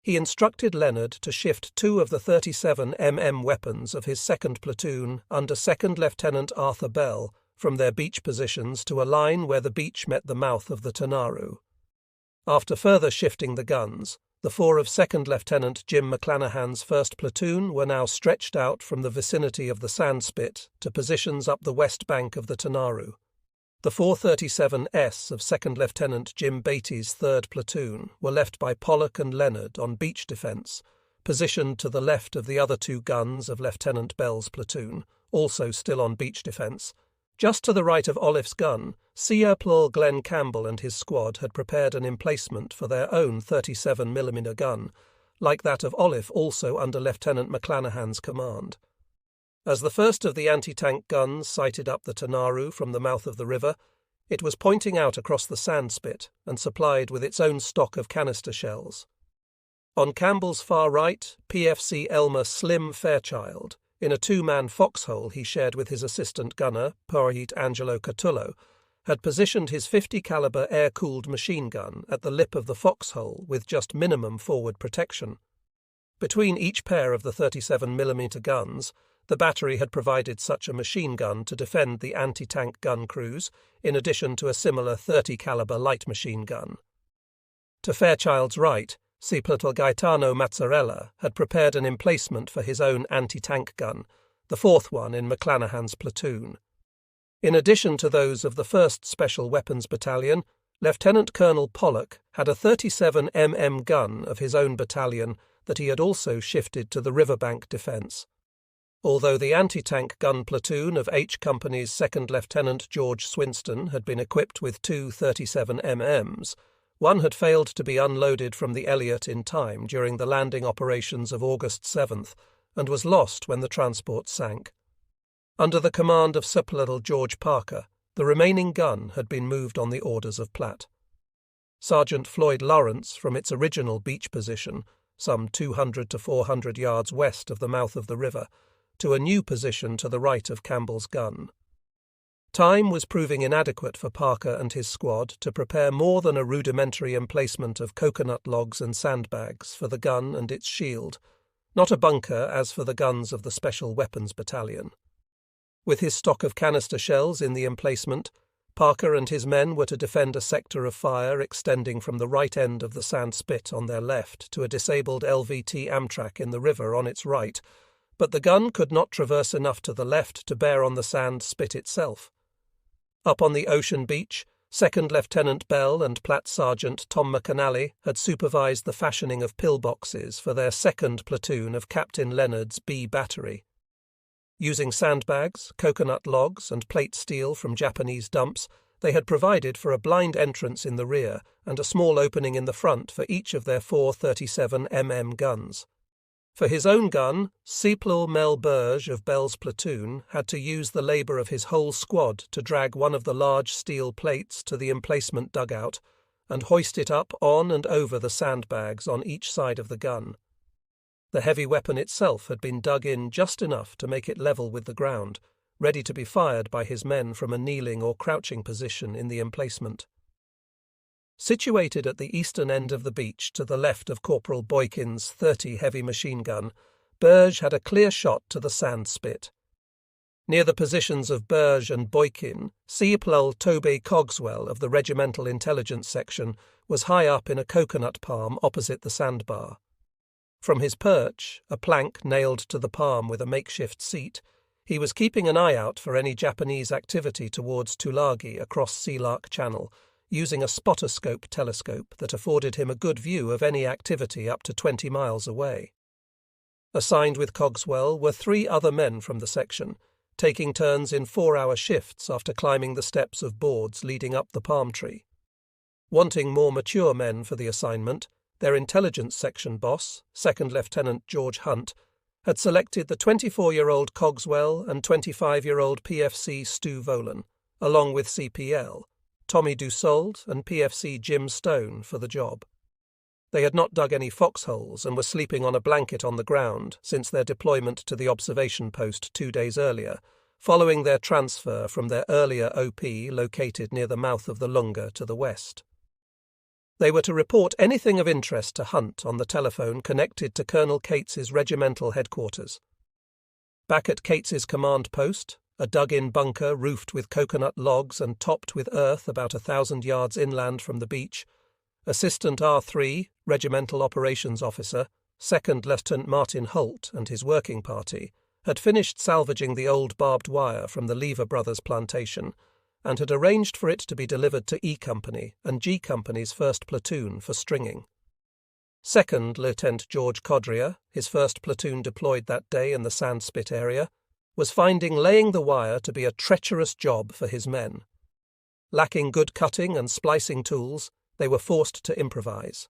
he instructed Leonard to shift 2 of the 37mm weapons of his 2nd platoon under 2nd Lieutenant Arthur Bell from their beach positions to a line where the beach met the mouth of the Tanaru. After further shifting the guns, the 4 of 2nd Lieutenant Jim McClanahan's 1st platoon were now stretched out from the vicinity of the sand spit to positions up the west bank of the Tanaru. The 437s of 2nd Lieutenant Jim Beatty's 3rd platoon were left by Pollock and Leonard on beach defence, positioned to the left of the other 2 guns of Lieutenant Bell's platoon, also still on beach defence. Just to the right of Olive's gun, Seopal Glenn Campbell and his squad had prepared an emplacement for their own 37mm gun, like that of Olive also under Lieutenant McClanahan's command. As the first of the anti-tank guns sighted up the Tanaru from the mouth of the river, it was pointing out across the sand spit and supplied with its own stock of canister shells. On Campbell's far right, PFC Elmer Slim Fairchild, in a 2-man foxhole he shared with his assistant gunner, Purohit Angelo Catullo, had positioned his 50-caliber air-cooled machine gun at the lip of the foxhole with just minimum forward protection. Between each pair of the 37mm guns, the battery had provided such a machine gun to defend the anti-tank gun crews, in addition to a similar 30-caliber light machine gun. To Fairchild's right, Cipriano Gaetano Mazzarella had prepared an emplacement for his own anti-tank gun, the 4th one in McClanahan's platoon. In addition to those of the 1st Special Weapons Battalion, Lieutenant Colonel Pollock had a 37mm gun of his own battalion that he had also shifted to the riverbank defence. Although the anti-tank gun platoon of H Company's 2nd Lieutenant George Swinston had been equipped with two 37mm, one had failed to be unloaded from the Elliott in time during the landing operations of August 7th and was lost when the transport sank. Under the command of Subadmiral George Parker, the remaining gun had been moved on the orders of Platt. Sergeant Floyd Lawrence, from its original beach position, some 200 to 400 yards west of the mouth of the river, to a new position to the right of Campbell's gun. Time was proving inadequate for Parker and his squad to prepare more than a rudimentary emplacement of coconut logs and sandbags for the gun and its shield, not a bunker as for the guns of the Special Weapons Battalion. With his stock of canister shells in the emplacement, Parker and his men were to defend a sector of fire extending from the right end of the sand spit on their left to a disabled LVT Amtrak in the river on its right, but the gun could not traverse enough to the left to bear on the sand spit itself. Up on the ocean beach, 2nd Lieutenant Bell and Platt Sergeant Tom McAnally had supervised the fashioning of pillboxes for their 2nd platoon of Captain Leonard's B Battery. Using sandbags, coconut logs, and plate steel from Japanese dumps, they had provided for a blind entrance in the rear and a small opening in the front for each of their four 37mm guns. For his own gun, Seplal Mel Burge of Bell's platoon had to use the labour of his whole squad to drag one of the large steel plates to the emplacement dugout and hoist it up on and over the sandbags on each side of the gun. The heavy weapon itself had been dug in just enough to make it level with the ground, ready to be fired by his men from a kneeling or crouching position in the emplacement. Situated at the eastern end of the beach to the left of Corporal Boykin's 30 heavy machine gun, Burge had a clear shot to the sand spit. Near the positions of Burge and Boykin, Seplal Tobe Cogswell of the Regimental Intelligence Section was high up in a coconut palm opposite the sandbar. From his perch, a plank nailed to the palm with a makeshift seat, he was keeping an eye out for any Japanese activity towards Tulagi across Sea Lark Channel, using a spotoscope telescope that afforded him a good view of any activity up to 20 miles away. Assigned with Cogswell were 3 other men from the section, taking turns in 4-hour shifts after climbing the steps of boards leading up the palm tree. Wanting more mature men for the assignment, their intelligence section boss, 2nd Lieutenant George Hunt, had selected the 24-year-old Cogswell and 25-year-old PFC Stu Volan, along with CPL, Tommy Dussault and PFC Jim Stone for the job. They had not dug any foxholes and were sleeping on a blanket on the ground since their deployment to the observation post 2 days earlier, following their transfer from their earlier OP located near the mouth of the Lunga to the west. They were to report anything of interest to Hunt on the telephone connected to Colonel Cates's regimental headquarters. Back at Cates's command post, a dug-in bunker roofed with coconut logs and topped with earth about 1,000 yards inland from the beach, Assistant R3, Regimental Operations Officer, 2nd Lieutenant Martin Holt and his working party, had finished salvaging the old barbed wire from the Lever Brothers plantation and had arranged for it to be delivered to E Company and G Company's 1st platoon for stringing. 2nd Lieutenant George Codrier, his 1st platoon deployed that day in the Sandspit area, was finding laying the wire to be a treacherous job for his men. Lacking good cutting and splicing tools, they were forced to improvise.